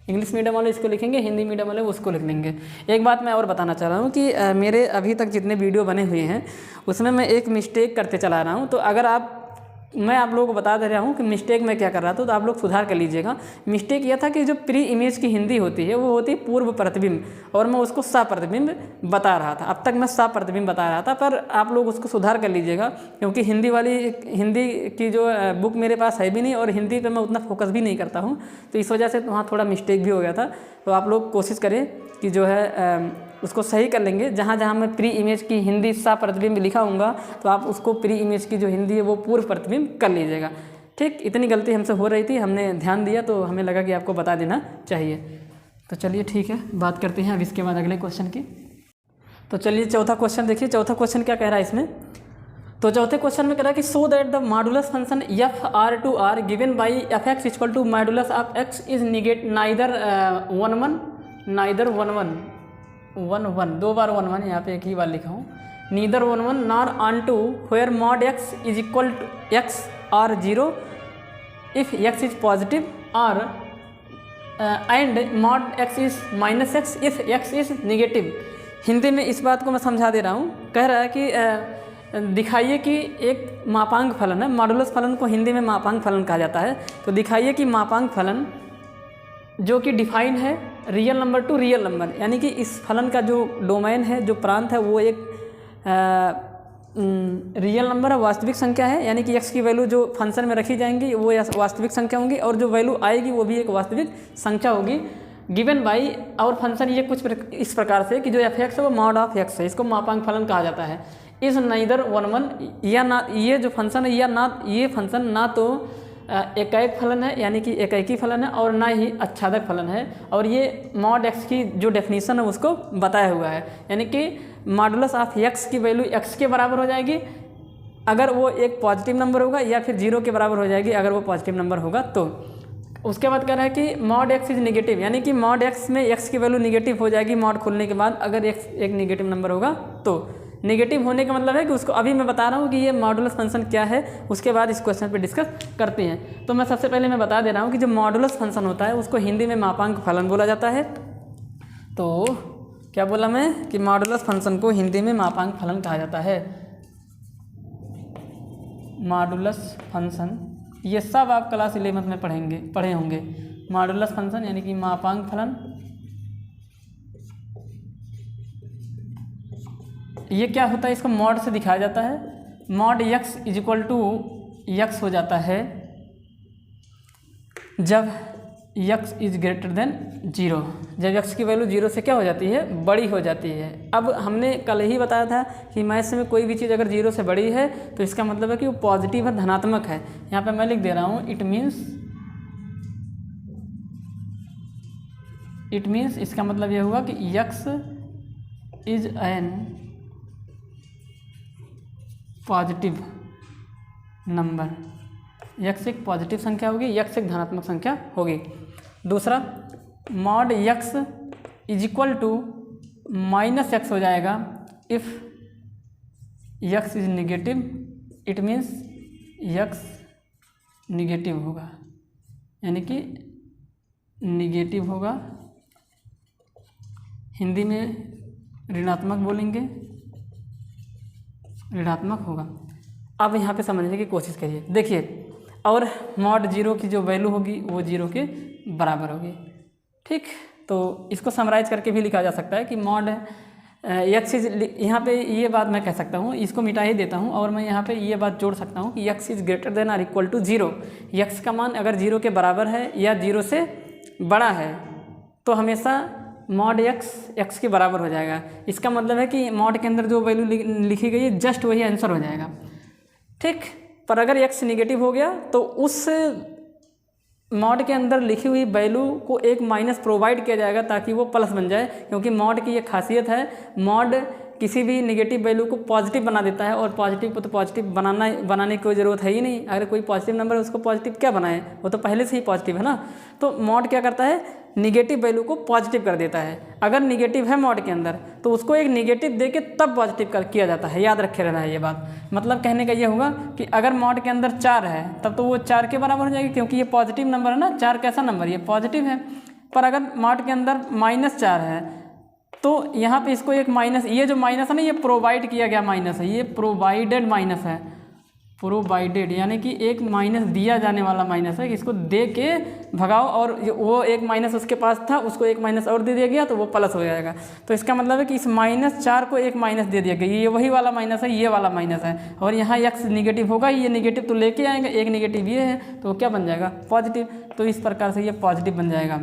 Speaker 1: इंग्लिश मीडियम वाले इसको लिखेंगे, हिंदी मीडियम वाले उसको लिख लेंगे। एक बात मैं और बताना चाह रहा हूँ कि मेरे अभी तक जितने वीडियो बने हुए हैं उसमें मैं एक मिस्टेक करते चला रहा हूँ। तो अगर मैं आप लोगों को बता दे रहा हूँ कि मिस्टेक मैं क्या कर रहा था, तो आप लोग सुधार कर लीजिएगा। मिस्टेक यह था कि जो प्री इमेज की हिंदी होती है वो होती है पूर्व प्रतिबिंब, और मैं उसको सा प्रतिबिंब बता रहा था। अब तक मैं सा प्रतिबिंब बता रहा था, पर आप लोग उसको सुधार कर लीजिएगा, क्योंकि हिंदी की जो बुक मेरे पास है भी नहीं, और हिंदी पर मैं उतना फोकस भी नहीं करता हूँ, तो इस वजह से वहाँ थोड़ा मिस्टेक भी हो गया था। तो आप लोग कोशिश करें कि जो है उसको सही कर लेंगे। जहाँ जहाँ मैं प्री इमेज की हिंदी सा प्रतिबिंब लिखा हूँगा, तो आप उसको प्री इमेज की जो हिंदी है वो पूर्व प्रतिबिंब कर लीजिएगा। ठीक, इतनी गलती हमसे हो रही थी, हमने ध्यान दिया, तो हमें लगा कि आपको बता देना चाहिए। तो चलिए ठीक है, बात करते हैं अब इसके बाद अगले क्वेश्चन की। तो चलिए चौथा क्वेश्चन देखिए। चौथा क्वेश्चन क्या कह रहा है इसमें? तो चौथे क्वेश्चन में कह रहा है कि so that the modulus function F R to R given by F X equal to modulus of X is निगेट नाइदर 1 दो बार 1 यहाँ पे एक ही बार लिखा हूँ। Neither 1 nor onto where mod x is equal to x or 0 if x is positive और and mod x is minus x if x is negative. Hindi में इस बात को मैं समझा दे रहा हूँ। कह रहा है कि दिखाइए कि एक मापांक फलन है, मॉडुलस फलन को हिंदी में मापांक फलन कहा जाता है। तो दिखाइए कि मापांक फलन जो कि डिफाइन है real number to real number, यानी कि इस फलन का जो डोमेन है, जो प्रांत है, वो एक रियल नंबर है, वास्तविक संख्या है, यानी कि एक्स की वैल्यू जो फंक्शन में रखी जाएंगी वो वास्तविक संख्या होंगी, और जो वैल्यू आएगी वो भी एक वास्तविक संख्या होगी। गिवन बाई, और फंक्शन ये कुछ इस प्रकार से कि जो एफ एक्स है वो मॉड ऑफ एक्स है, इसको मापांक फलन कहा जाता है। इस नाइदर 1 या ना, ये जो फंक्शन है या ना, ये फंक्शन ना तो एकाएक फलन है यानी कि एकाएकी फलन है, और ना ही आच्छादक फलन है, और ये मॉड एक्स की जो डेफिनेशन है उसको बताया हुआ है, यानी कि मॉडुलस ऑफ एक्स की वैल्यू एक्स के बराबर हो जाएगी अगर वो एक पॉजिटिव नंबर होगा, या फिर 0 के बराबर हो जाएगी अगर वो पॉजिटिव नंबर होगा। तो उसके बाद कह रहा है कि मॉड एक्स इज निगेटिव, यानी कि मॉड एक्स में एक्स की वैल्यू निगेटिव हो जाएगी मॉड खोलने के बाद, अगर एक्स एक निगेटिव नंबर होगा। तो नेगेटिव होने का मतलब है कि उसको अभी मैं बता रहा हूँ कि ये मॉडुलस फंक्शन क्या है, उसके बाद इस क्वेश्चन पे डिस्कस करते हैं। तो मैं सबसे पहले मैं बता दे रहा हूँ कि जो मॉडुलस फंक्शन होता है उसको हिंदी में मापांक फलन बोला जाता है। तो क्या बोला मैं कि मॉडुलस फंक्शन को हिंदी में मापांक फलन कहा जाता है। मॉडुलस फंक्शन, ये सब आप क्लास 11 में पढ़े होंगे। मॉडुलस फंक्शन यानी कि मापांक फलन, ये क्या होता है, इसको मॉड से दिखाया जाता है। Mod x is equal to X हो जाता है जब एक्स इज ग्रेटर देन 0, जब एक्स की वैल्यू 0 से क्या हो जाती है, बड़ी हो जाती है। अब हमने कल ही बताया था कि मैथ्स में कोई भी चीज़ अगर 0 से बड़ी है तो इसका मतलब है कि वो पॉजिटिव है, धनात्मक है। यहाँ पे मैं लिख दे रहा हूँ, इट मीन्स इट मीन्स इसका मतलब ये हुआ कि X is an positive number, X एक पॉजिटिव संख्या होगी, यक्स एक धनात्मक संख्या होगी। दूसरा, mod X is equal to minus X हो जाएगा if X is negative, it means X negative होगा, यानी कि निगेटिव होगा, हिंदी में ऋणात्मक बोलेंगे, ऋणात्मक होगा। अब यहाँ पे समझने की कोशिश करिए, देखिए, और मॉड जीरो की जो वैल्यू होगी वो जीरो के बराबर होगी। ठीक, तो इसको समराइज करके भी लिखा जा सकता है कि मॉड यक्स इज, यहाँ पे ये बात मैं कह सकता हूँ, इसको मिटा ही देता हूँ और मैं यहाँ पे ये बात जोड़ सकता हूँ कि यक्स इज ग्रेटर देन और इक्वल टू जीरो। यक्स का मान अगर जीरो के बराबर है या जीरो से बड़ा है तो हमेशा मॉड यक्स के बराबर हो जाएगा। इसका मतलब है कि मॉड के अंदर जो वैल्यू लिखी गई है जस्ट वही आंसर हो जाएगा। ठीक, पर अगर यक्स निगेटिव हो गया तो उस मॉड के अंदर लिखी हुई वैल्यू को एक माइनस प्रोवाइड किया जाएगा ताकि वो प्लस बन जाए, क्योंकि मॉड की ये खासियत है, मॉड किसी भी नेगेटिव वैल्यू को पॉजिटिव बना देता है और पॉजिटिव को तो पॉजिटिव बनाने की कोई ज़रूरत है ही नहीं। अगर कोई पॉजिटिव नंबर है उसको पॉजिटिव क्या बनाए, वो तो पहले से ही पॉजिटिव है ना। तो मॉड क्या करता है, निगेटिव वैल्यू को पॉजिटिव कर देता है। अगर निगेटिव है मॉड के अंदर तो उसको एक निगेटिव दे के तब पॉजिटिव किया जाता है, याद रखे रहना है ये बात। मतलब कहने का ये होगा कि अगर मॉड के अंदर 4 है तब तो वो 4 के बराबर हो जाएगी, क्योंकि ये पॉजिटिव नंबर है ना, 4 कैसा नंबर, ये पॉजिटिव है। पर अगर मॉड के अंदर -4 है तो यहाँ पे इसको एक माइनस, ये जो माइनस है ना, ये प्रोवाइड किया गया माइनस है, ये प्रोवाइडेड माइनस है, प्रोवाइडेड यानी कि एक माइनस दिया जाने वाला माइनस है कि इसको दे के भगाओ, और वो एक माइनस उसके पास था उसको एक माइनस और दे दिया गया तो वो प्लस हो जाएगा। तो इसका मतलब है कि इस -4 को एक माइनस दे दिया गया, ये वही वाला माइनस है, ये वाला माइनस है, और यहाँ यक्स निगेटिव होगा, ये निगेटिव तो लेके आएंगे, एक निगेटिव ये है तो क्या बन जाएगा, पॉजिटिव। तो इस प्रकार से ये पॉजिटिव बन जाएगा।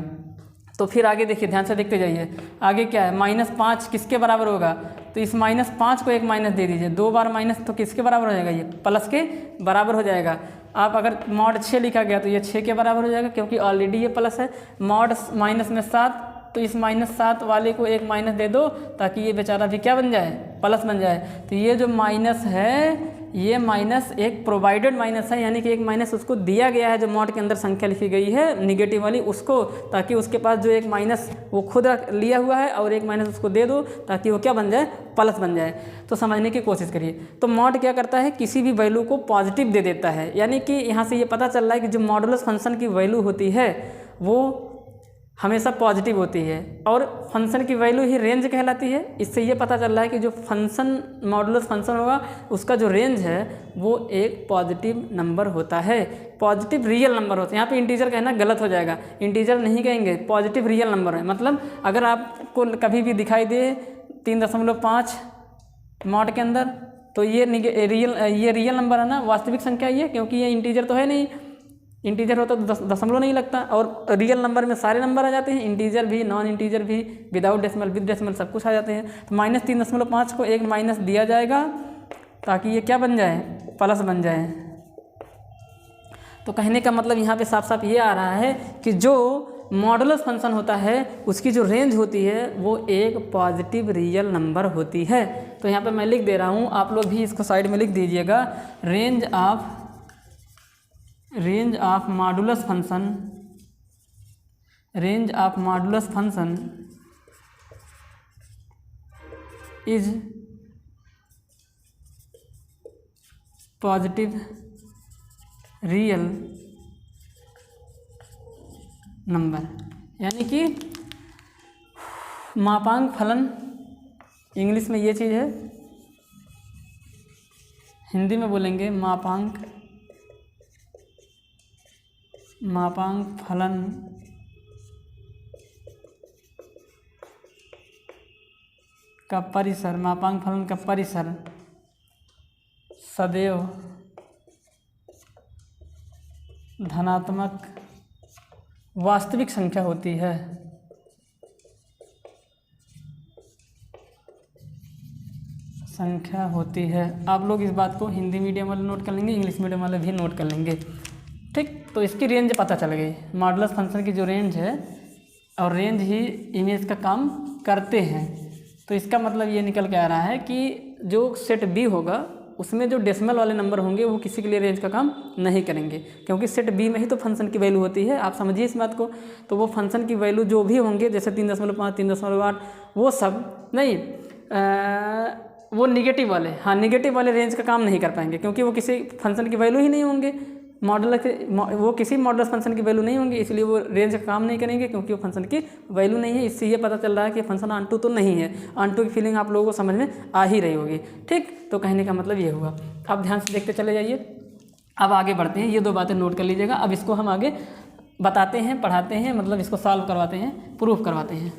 Speaker 1: तो फिर आगे देखिए, ध्यान से देखते जाइए, आगे क्या है, -5 किसके बराबर होगा, तो इस -5 को एक माइनस दे दीजिए, 2 बार माइनस तो किसके बराबर हो जाएगा, ये प्लस के बराबर हो जाएगा। आप अगर मॉड 6 लिखा गया तो ये 6 के बराबर हो जाएगा, क्योंकि ऑलरेडी ये प्लस है। मॉड माइनस में 7, तो इस -7 वाले को एक माइनस दे दो ताकि ये बेचारा भी क्या बन जाए, प्लस बन जाए। तो ये जो माइनस है, ये माइनस एक प्रोवाइडेड माइनस है, यानी कि एक माइनस उसको दिया गया है, जो मॉड के अंदर संख्या लिखी गई है निगेटिव वाली उसको, ताकि उसके पास जो एक माइनस वो खुद लिया हुआ है और एक माइनस उसको दे दो ताकि वो क्या बन जाए, प्लस बन जाए। तो समझने की कोशिश करिए। तो मॉड क्या करता है, किसी भी वैल्यू को पॉजिटिव दे देता है, यानी कि यहाँ से ये पता चल रहा है कि जो मॉडुलस फंक्शन की वैल्यू होती है वो हमेशा पॉजिटिव होती है, और फंक्शन की वैल्यू ही रेंज कहलाती है। इससे ये पता चल रहा है कि जो फंक्शन मॉडुलस फंक्शन होगा उसका जो रेंज है वो एक पॉजिटिव नंबर होता है, पॉजिटिव रियल नंबर होता है। यहाँ पे इंटीजर कहना गलत हो जाएगा, इंटीजर नहीं कहेंगे, पॉजिटिव रियल नंबर है। मतलब अगर आपको कभी भी दिखाई दे 3.5 मॉड के अंदर तो ये रियल नंबर है ना, वास्तविक संख्या ये, क्योंकि ये इंटीजर तो है नहीं, इंटीजर होता तो दशमलव नहीं लगता, और रियल नंबर में सारे नंबर आ जाते हैं, इंटीजर भी, नॉन इंटीजर भी, विदाउट डेसिमल, विद डेसिमल, सब कुछ आ जाते हैं। तो -3.5 को एक माइनस दिया जाएगा ताकि ये क्या बन जाए, प्लस बन जाए। तो कहने का मतलब यहाँ पे साफ साफ ये आ रहा है कि जो मॉडुलस फंक्शन होता है उसकी जो रेंज होती है वो एक पॉजिटिव रियल नंबर होती है। तो यहाँ पे मैं लिख दे रहा हूँ, आप लोग भी इसको साइड में लिख दीजिएगा, range of modulus function is positive real number, यानी कि मापांक फलन, इंग्लिश में ये चीज़ है, हिंदी में बोलेंगे मापांक फलन का परिसर, मापांक फलन का परिसर सदैव धनात्मक वास्तविक संख्या होती है। आप लोग इस बात को हिंदी मीडियम वाले नोट कर लेंगे, इंग्लिश मीडियम वाले भी नोट कर लेंगे। ठीक, तो इसकी रेंज पता चल गई, मॉडुलस फंक्शन की जो रेंज है और रेंज ही इमेज का काम करते हैं। तो इसका मतलब ये निकल के आ रहा है कि जो सेट बी होगा उसमें जो डेसिमल वाले नंबर होंगे वो किसी के लिए रेंज का काम नहीं करेंगे, क्योंकि सेट बी में ही तो फंक्शन की वैल्यू होती है। आप समझिए इस बात को। तो वो फंक्शन की वैल्यू जो भी होंगे, जैसे 3.5, 3.8, वो सब नहीं, वो निगेटिव वाले, हाँ निगेटिव वाले रेंज का काम नहीं कर पाएंगे, क्योंकि वो किसी फंक्शन की वैल्यू ही नहीं होंगे, वो किसी मॉडुलस फंक्शन की वैल्यू नहीं होंगी, इसलिए वो रेंज का काम नहीं करेंगे, क्योंकि वो फंक्शन की वैल्यू नहीं है। इससे ये पता चल रहा है कि फंक्शन ऑन टू तो नहीं है। ऑन टू की फीलिंग आप लोगों को समझ में आ ही रही होगी। ठीक, तो कहने का मतलब ये हुआ। अब ध्यान से देखते चले जाइए। अब आगे बढ़ते हैं, ये 2 बातें नोट कर लीजिएगा। अब इसको हम आगे बताते हैं, पढ़ाते हैं, मतलब इसको सॉल्व करवाते हैं, प्रूफ करवाते हैं।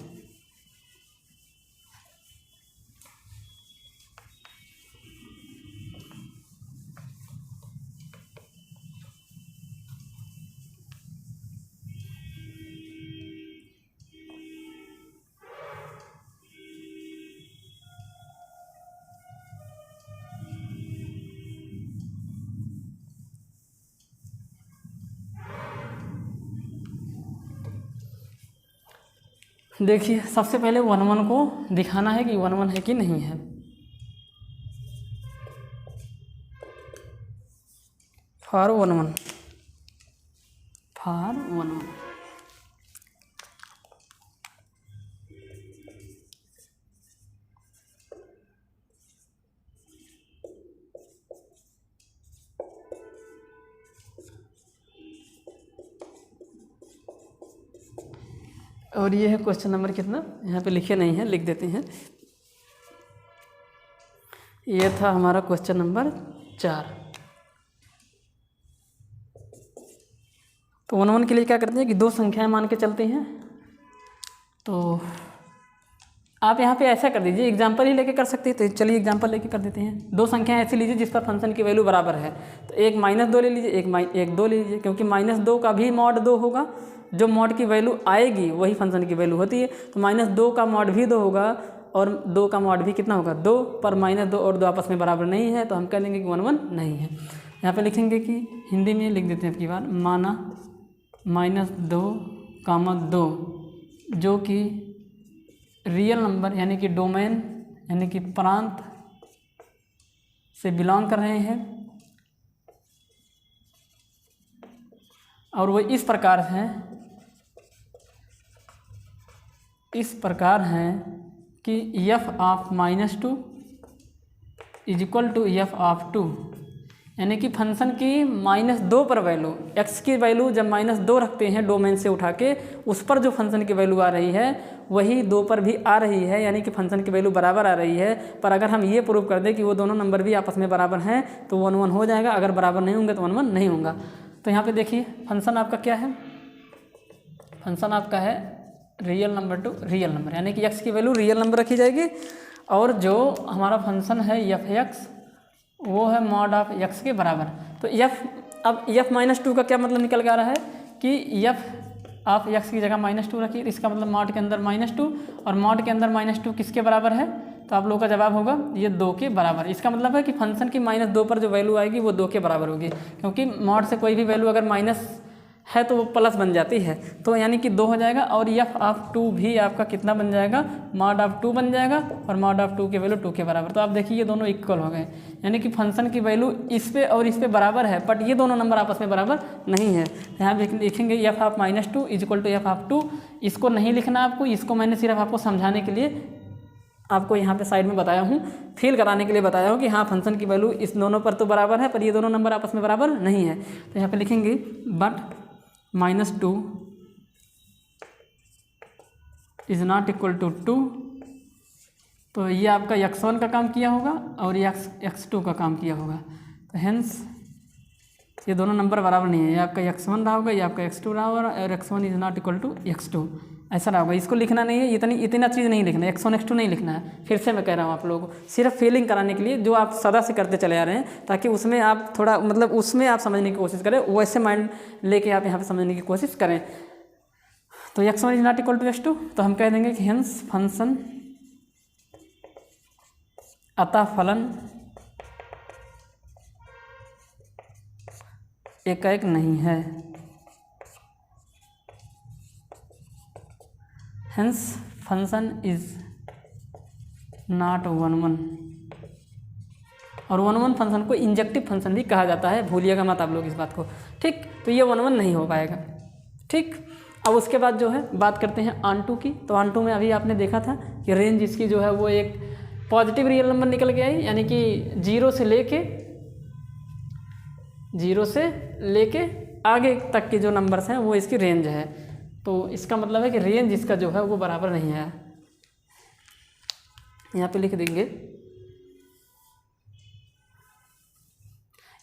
Speaker 1: देखिए, सबसे पहले 1 1 को दिखाना है कि 1 1 है कि नहीं है। फॉर 1 1, फॉर 1 1, और ये है क्वेश्चन नंबर कितना, यहाँ पे लिखे नहीं है, लिख देते हैं। ये था हमारा क्वेश्चन नंबर 4। तो 1 1 के लिए क्या करते हैं कि 2 संख्याएं मान के चलते हैं। तो आप यहाँ पे ऐसा कर दीजिए, एग्जाम्पल ही लेके कर सकते हैं। तो चलिए एग्जाम्पल लेके कर देते हैं। 2 संख्याएं ऐसी लीजिए जिसका फंक्शन की वैल्यू बराबर है। तो एक -2 ले लीजिए, एक 2 ले लीजिए, क्योंकि -2 का भी मॉड 2 होगा। जो मॉड की वैल्यू आएगी वही फंक्शन की वैल्यू होती है। तो -2 का मॉड भी 2 होगा और 2 का मॉड भी कितना होगा 2, पर -2 और 2 आपस में बराबर नहीं है, तो हम कह लेंगे कि 1 1 नहीं है। यहाँ पे लिखेंगे कि हिंदी में लिख देते हैं आपकी बार, माना -2, जो कि रियल नंबर यानी कि डोमेन यानी कि प्रांत से बिलोंग कर रहे हैं, और वो इस प्रकार हैं कि f of -2 is equal to f of 2, यानी कि फंक्शन की -2 पर वैल्यू, x की वैल्यू जब -2 रखते हैं डोमेन से उठा के, उस पर जो फंक्शन की वैल्यू आ रही है वही 2 पर भी आ रही है, यानी कि फंक्शन की वैल्यू बराबर आ रही है। पर अगर हम ये प्रूव कर दें कि वो दोनों नंबर भी आपस में बराबर हैं तो 1 1 हो जाएगा, अगर बराबर नहीं होंगे तो 1 1 नहीं होगा। तो यहाँ पे देखिए फंक्शन आपका क्या है, फंक्शन आपका है real number to real number, यानी कि x की वैल्यू रियल नंबर रखी जाएगी, और जो हमारा फंक्शन है f(x) वो है मॉड ऑफ x के बराबर। तो अब f-2 का क्या मतलब निकल के आ रहा है कि f ऑफ x की जगह -2 रखिए, इसका मतलब मॉड के अंदर -2, और मॉड के अंदर -2 किसके बराबर है, तो आप लोगों का जवाब होगा ये 2 के बराबर। इसका मतलब है कि फंक्शन की -2 पर जो वैल्यू आएगी वो 2 के बराबर होगी, क्योंकि मॉड से कोई भी वैल्यू अगर माइनस है तो वो प्लस बन जाती है, तो यानी कि 2 हो जाएगा। और f ऑफ 2 भी आपका कितना बन जाएगा, मॉड ऑफ 2 बन जाएगा, और मॉड ऑफ 2 की वैल्यू 2 के बराबर। तो आप देखिए ये दोनों इक्वल हो गए, यानी कि फंक्शन की वैल्यू इस पे और इस पे बराबर है, बट ये दोनों नंबर आपस में बराबर नहीं है। यहाँ लिखेंगे f of -2 is equal to f of 2। इसको नहीं लिखना आपको, इसको मैंने सिर्फ आपको समझाने के लिए आपको यहाँ पे साइड में बताया हूँ, फील कराने के लिए बताया हूँ कि हाँ फंक्शन की वैल्यू इस दोनों पर तो बराबर है, पर ये दोनों नंबर आपस में बराबर नहीं है। तो यहाँ पे लिखेंगे but -2 is not equal to 2। तो ये आपका x1 का काम किया होगा और ये x2 का काम किया होगा। तो हेंस ये दोनों नंबर बराबर नहीं है, ये आपका x1 रहा होगा, ये आपका x2 रहा होगा, और x1 is not equal to x2 ऐसा रहा होगा। इसको लिखना नहीं है, इतना चीज़ नहीं लिखना है, x1 x2 नहीं लिखना है। फिर से मैं कह रहा हूँ आप लोगों को, सिर्फ फीलिंग कराने के लिए जो आप सदा से करते चले आ रहे हैं, ताकि उसमें आप थोड़ा मतलब उसमें आप समझने की कोशिश करें, वैसे माइंड लेके आप यहाँ पे समझने की कोशिश करें। तो x1 is not equal to x2, तो हम कह देंगे कि हेंस फंक्शन अतः फलन एकाएक नहीं है। Hence function is not 1 1। और 1 1 फंक्शन को इंजेक्टिव फंक्शन भी कहा जाता है, भूलिएगा मत आप लोग इस बात को, ठीक। तो ये 1 1 नहीं हो पाएगा, ठीक। अब उसके बाद जो है बात करते हैं ऑनटू की। तो ऑनटू में अभी आपने देखा था कि रेंज इसकी जो है वो एक पॉजिटिव रियल नंबर निकल के आई, यानी कि 0 से लेके आगे तक के जो नंबर्स हैं वो इसकी रेंज है। तो इसका मतलब है कि रेंज इसका जो है वो बराबर नहीं है। यहाँ पे लिख देंगे,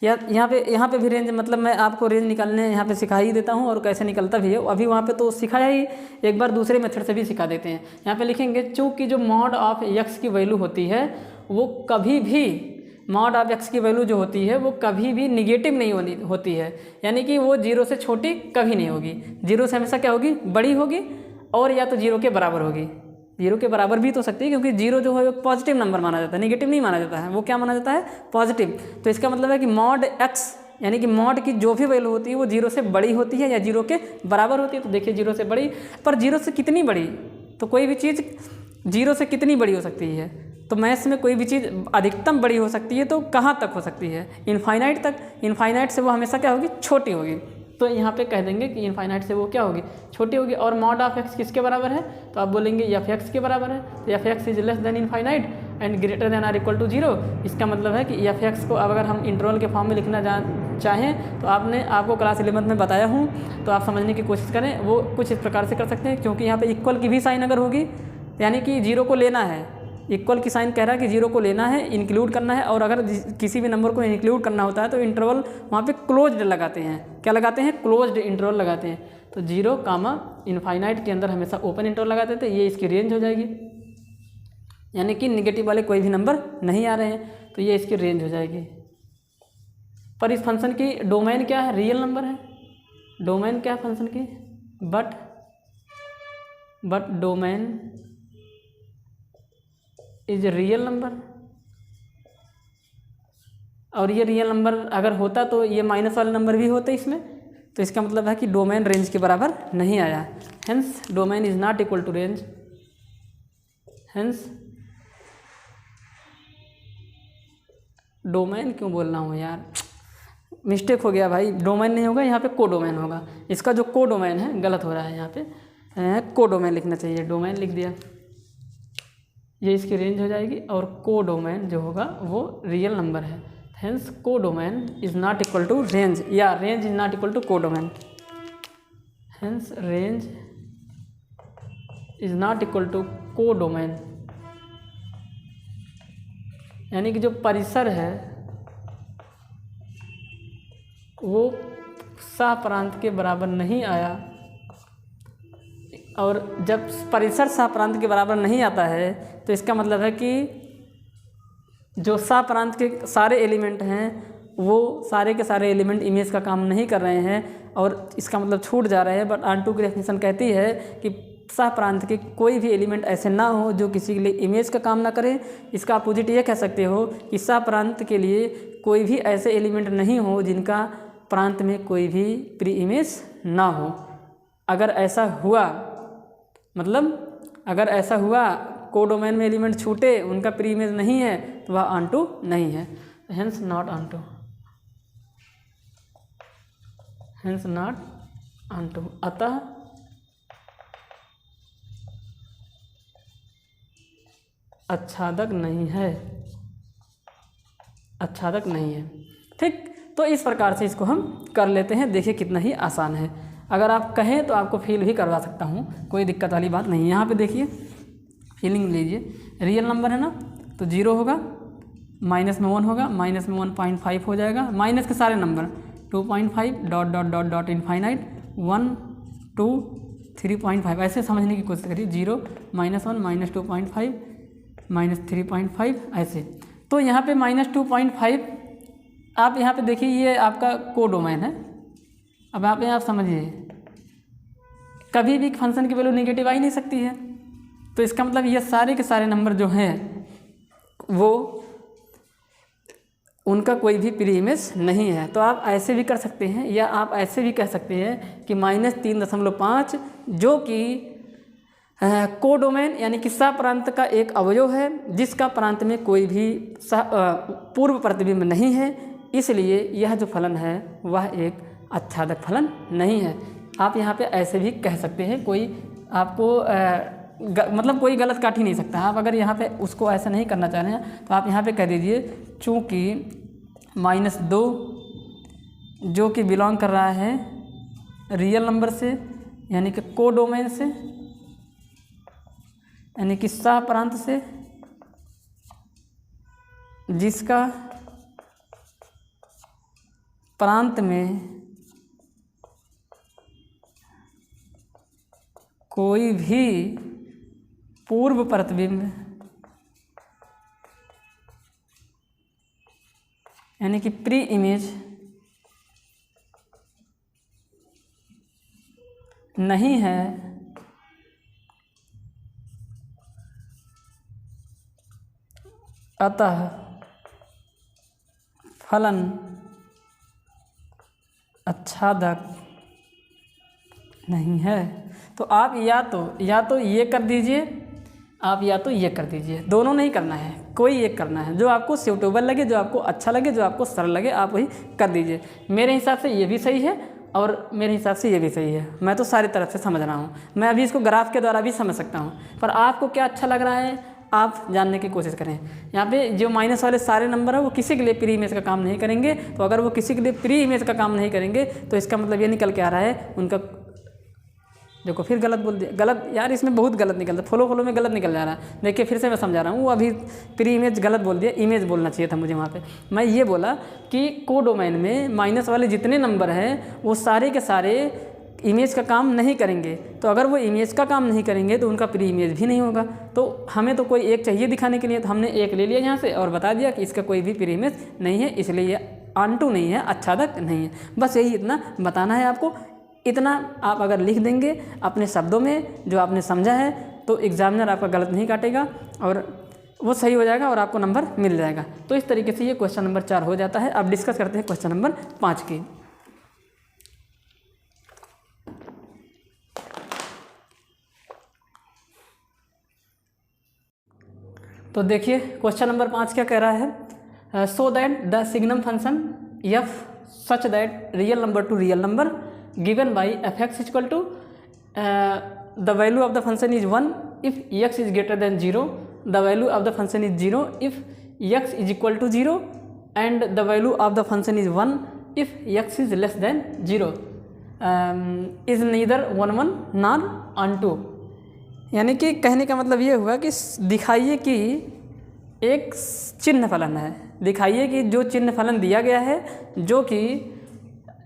Speaker 1: या यहाँ पे भी रेंज, मतलब मैं आपको रेंज निकालने यहाँ पे सिखा ही देता हूँ और कैसे निकलता भी है। अभी वहाँ पे तो सिखाया ही, एक बार दूसरे मेथड से भी सिखा देते हैं। यहाँ पे लिखेंगे चूँकि जो मॉड ऑफ x की वैल्यू होती है वो कभी भी, मॉड ऑफ x की वैल्यू जो होती है वो कभी भी निगेटिव नहीं होती है, यानी कि वो 0 से छोटी कभी नहीं होगी। 0 से हमेशा क्या होगी, बड़ी होगी, और या तो 0 के बराबर होगी। 0 के बराबर भी तो सकती है, क्योंकि 0 जो है वो पॉजिटिव नंबर माना जाता है, निगेटिव नहीं माना जाता है, वो क्या माना जाता है, पॉजिटिव। तो इसका मतलब है कि मॉड x, यानी कि मॉड की जो भी वैल्यू होती है वो 0 से बड़ी होती है या 0 के बराबर होती है। तो देखिए 0 से बड़ी, पर 0 से कितनी बड़ी, तो कोई भी चीज़ 0 से कितनी बड़ी हो सकती है, तो मैथ्स में कोई भी चीज़ अधिकतम बड़ी हो सकती है, तो कहाँ तक हो सकती है, इनफाइनाइट तक। इनफाइनाइट से वो हमेशा क्या होगी, छोटी होगी। तो यहाँ पे कह देंगे कि इनफाइनाइट से वो क्या होगी, छोटी होगी। और मॉड ऑफ x किसके बराबर है, तो आप बोलेंगे f(x) के बराबर है। तो f(x) is less than infinite and greater than or equal to 0। इसका मतलब है कि f(x) को अगर हम इंटरवल के फॉर्म में लिखना चाहें तो आपको क्लास 11 में बताया हूँ, तो आप समझने की कोशिश करें। वो कुछ इस प्रकार से कर सकते हैं, क्योंकि यहाँ पे इक्वल की भी साइन अगर होगी, यानी कि 0 को लेना है, इक्वल की साइन कह रहा है कि 0 को लेना है, इंक्लूड करना है, और अगर किसी भी नंबर को इंक्लूड करना होता है तो इंटरवल वहाँ पे क्लोज्ड लगाते हैं। क्या लगाते हैं, क्लोज्ड इंटरवल लगाते हैं। तो 0 कामा इनफाइनाइट के अंदर हमेशा ओपन इंटरवल लगाते थे, ये इसकी रेंज हो जाएगी, यानी कि निगेटिव वाले कोई भी नंबर नहीं आ रहे हैं, तो ये इसकी रेंज हो जाएगी। पर इस फंक्शन की डोमेन क्या है, रियल नंबर है। डोमेन क्या है फंक्शन की, but domain is real number. और ये रियल नंबर अगर होता तो ये माइनस वाले नंबर भी होते इसमें, तो इसका मतलब है कि डोमेन रेंज के बराबर नहीं आया। Hence domain is not equal to range. Hence domain क्यों बोल रहा हूँ यार, मिस्टेक हो गया भाई, डोमेन नहीं होगा यहाँ पे, कोडोमेन होगा। इसका जो कोडोमेन है गलत हो रहा है, यहाँ पे कोडोमेन लिखना चाहिए, डोमेन लिख दिया, ये इसकी रेंज हो जाएगी। और कोडोमेन जो होगा वो रियल नंबर है। Hence codomain is not equal to range, या range is not equal to codomain. Hence range is not equal to codomain, यानी कि जो परिसर है वो सह प्रांत के बराबर नहीं आया। और जब परिसर सह प्रांत के बराबर नहीं आता है तो इसका मतलब है कि जो सह प्रांत के सारे एलिमेंट हैं वो सारे के सारे एलिमेंट इमेज का काम नहीं कर रहे हैं, और इसका मतलब छूट जा रहे हैं। बट ऑनटू की डेफिनेशन कहती है कि सह प्रांत के कोई भी एलिमेंट ऐसे ना हो जो किसी के लिए इमेज का काम ना करे। इसका अपोजिट ये कह सकते हो कि सह प्रांत के लिए कोई भी ऐसे एलिमेंट नहीं हो जिनका प्रांत में कोई भी प्री इमेज ना हो। अगर ऐसा हुआ, मतलब अगर ऐसा हुआ कोडोमेन में एलिमेंट छूटे, उनका प्री इमेज नहीं है, तो वह ऑनटू नहीं है। Hence not onto, hence not onto. अतः आच्छादक नहीं है, आच्छादक नहीं है, ठीक। तो इस प्रकार से इसको हम कर लेते हैं, देखिए कितना ही आसान है। अगर आप कहें तो आपको फील भी करवा सकता हूँ, कोई दिक्कत वाली बात नहीं है। यहाँ पे देखिए फीलिंग लीजिए, रियल नंबर है ना, तो 0 होगा, माइनस में 1 होगा, माइनस में 1.5 हो जाएगा, माइनस के सारे number 2.5 dot dot dot dot infinite 1 2 3.5, ऐसे समझने की कोशिश करिए। 0 -1 -2.5 -3.5 ऐसे। तो यहाँ पे -2.5 आप यहाँ पे देखिए, ये आपका कोडोमेन है। अब आप समझिए, कभी भी फंक्शन की वैल्यू नेगेटिव आ ही नहीं सकती है, तो इसका मतलब ये सारे के सारे नंबर जो हैं वो उनका कोई भी प्री इमेज नहीं है। तो आप ऐसे भी कर सकते हैं, या आप ऐसे भी कह सकते हैं कि -3.5 जो कि कोडोमेन यानी कि सह प्रांत का एक अवयव है जिसका प्रांत में कोई भी पूर्व प्रतिबिंब नहीं है, इसलिए यह जो फलन है वह एक आच्छादक फलन नहीं है। आप यहाँ पे ऐसे भी कह सकते हैं, कोई आपको मतलब कोई गलत काट ही नहीं सकता। आप अगर यहाँ पे उसको ऐसा नहीं करना चाह रहे हैं तो आप यहाँ पे कह दीजिए चूँकि -2 जो कि बिलोंग कर रहा है रियल नंबर से यानी कि कोडोमेन से यानी कि सह प्रांत से, जिसका प्रांत में कोई भी पूर्व प्रतिबिंब यानी कि प्री इमेज नहीं है, अतः फलन आच्छादक नहीं है। तो आप या तो ये कर दीजिए, आप या तो ये कर दीजिए, दोनों नहीं करना है, कोई एक करना है, जो आपको सूटेबल लगे, जो आपको अच्छा लगे, जो आपको सरल लगे, आप वही कर दीजिए। मेरे हिसाब से ये भी सही है और मेरे हिसाब से ये भी सही है। मैं तो सारी तरफ से समझ रहा हूँ, मैं अभी इसको ग्राफ के द्वारा भी समझ सकता हूँ, पर आपको क्या अच्छा लग रहा है आप जानने की कोशिश करें। यहाँ पे जो माइनस वाले सारे नंबर है वो किसी के लिए प्री इमेज का काम नहीं करेंगे, तो अगर वो किसी के लिए प्री इमेज का काम नहीं करेंगे तो इसका मतलब ये निकल के आ रहा है उनका, देखो फिर गलत बोल दिया, गलत यार, इसमें बहुत गलत निकलता है, फॉलो में गलत निकल जा रहा है। देखिए फिर से मैं समझा रहा हूँ, वो अभी प्री इमेज गलत बोल दिया, इमेज बोलना चाहिए था मुझे वहाँ पे। मैं ये बोला कि कोडोमेन में माइनस वाले जितने नंबर हैं वो सारे के सारे इमेज का काम नहीं करेंगे, तो अगर वो इमेज का काम नहीं करेंगे तो उनका प्री इमेज भी नहीं होगा। तो हमें तो कोई एक चाहिए दिखाने के लिए, तो हमने एक ले लिया यहाँ से और बता दिया कि इसका कोई भी प्री इमेज नहीं है, इसलिए ये आंटू नहीं है, आच्छादक नहीं है। बस यही इतना बताना है आपको। इतना आप अगर लिख देंगे अपने शब्दों में जो आपने समझा है तो एग्जामिनर आपका गलत नहीं काटेगा और वो सही हो जाएगा और आपको नंबर मिल जाएगा। तो इस तरीके से ये क्वेश्चन नंबर 4 हो जाता है। अब डिस्कस करते हैं क्वेश्चन नंबर 5 की। तो देखिए क्वेश्चन नंबर 5 क्या कह रहा है, सो that the signum function F such that real number to real number given by f(x) equal to the value of the function is 1 if x is greater than 0, the value of the function is 0 if x is equal to 0 and the value of the function is 1 if x is less than 0 is neither 1 1 nor onto। यानी कि कहने का मतलब ये हुआ कि दिखाइए कि एक चिन्ह फलन है, दिखाइए कि जो चिन्ह फलन दिया गया है जो कि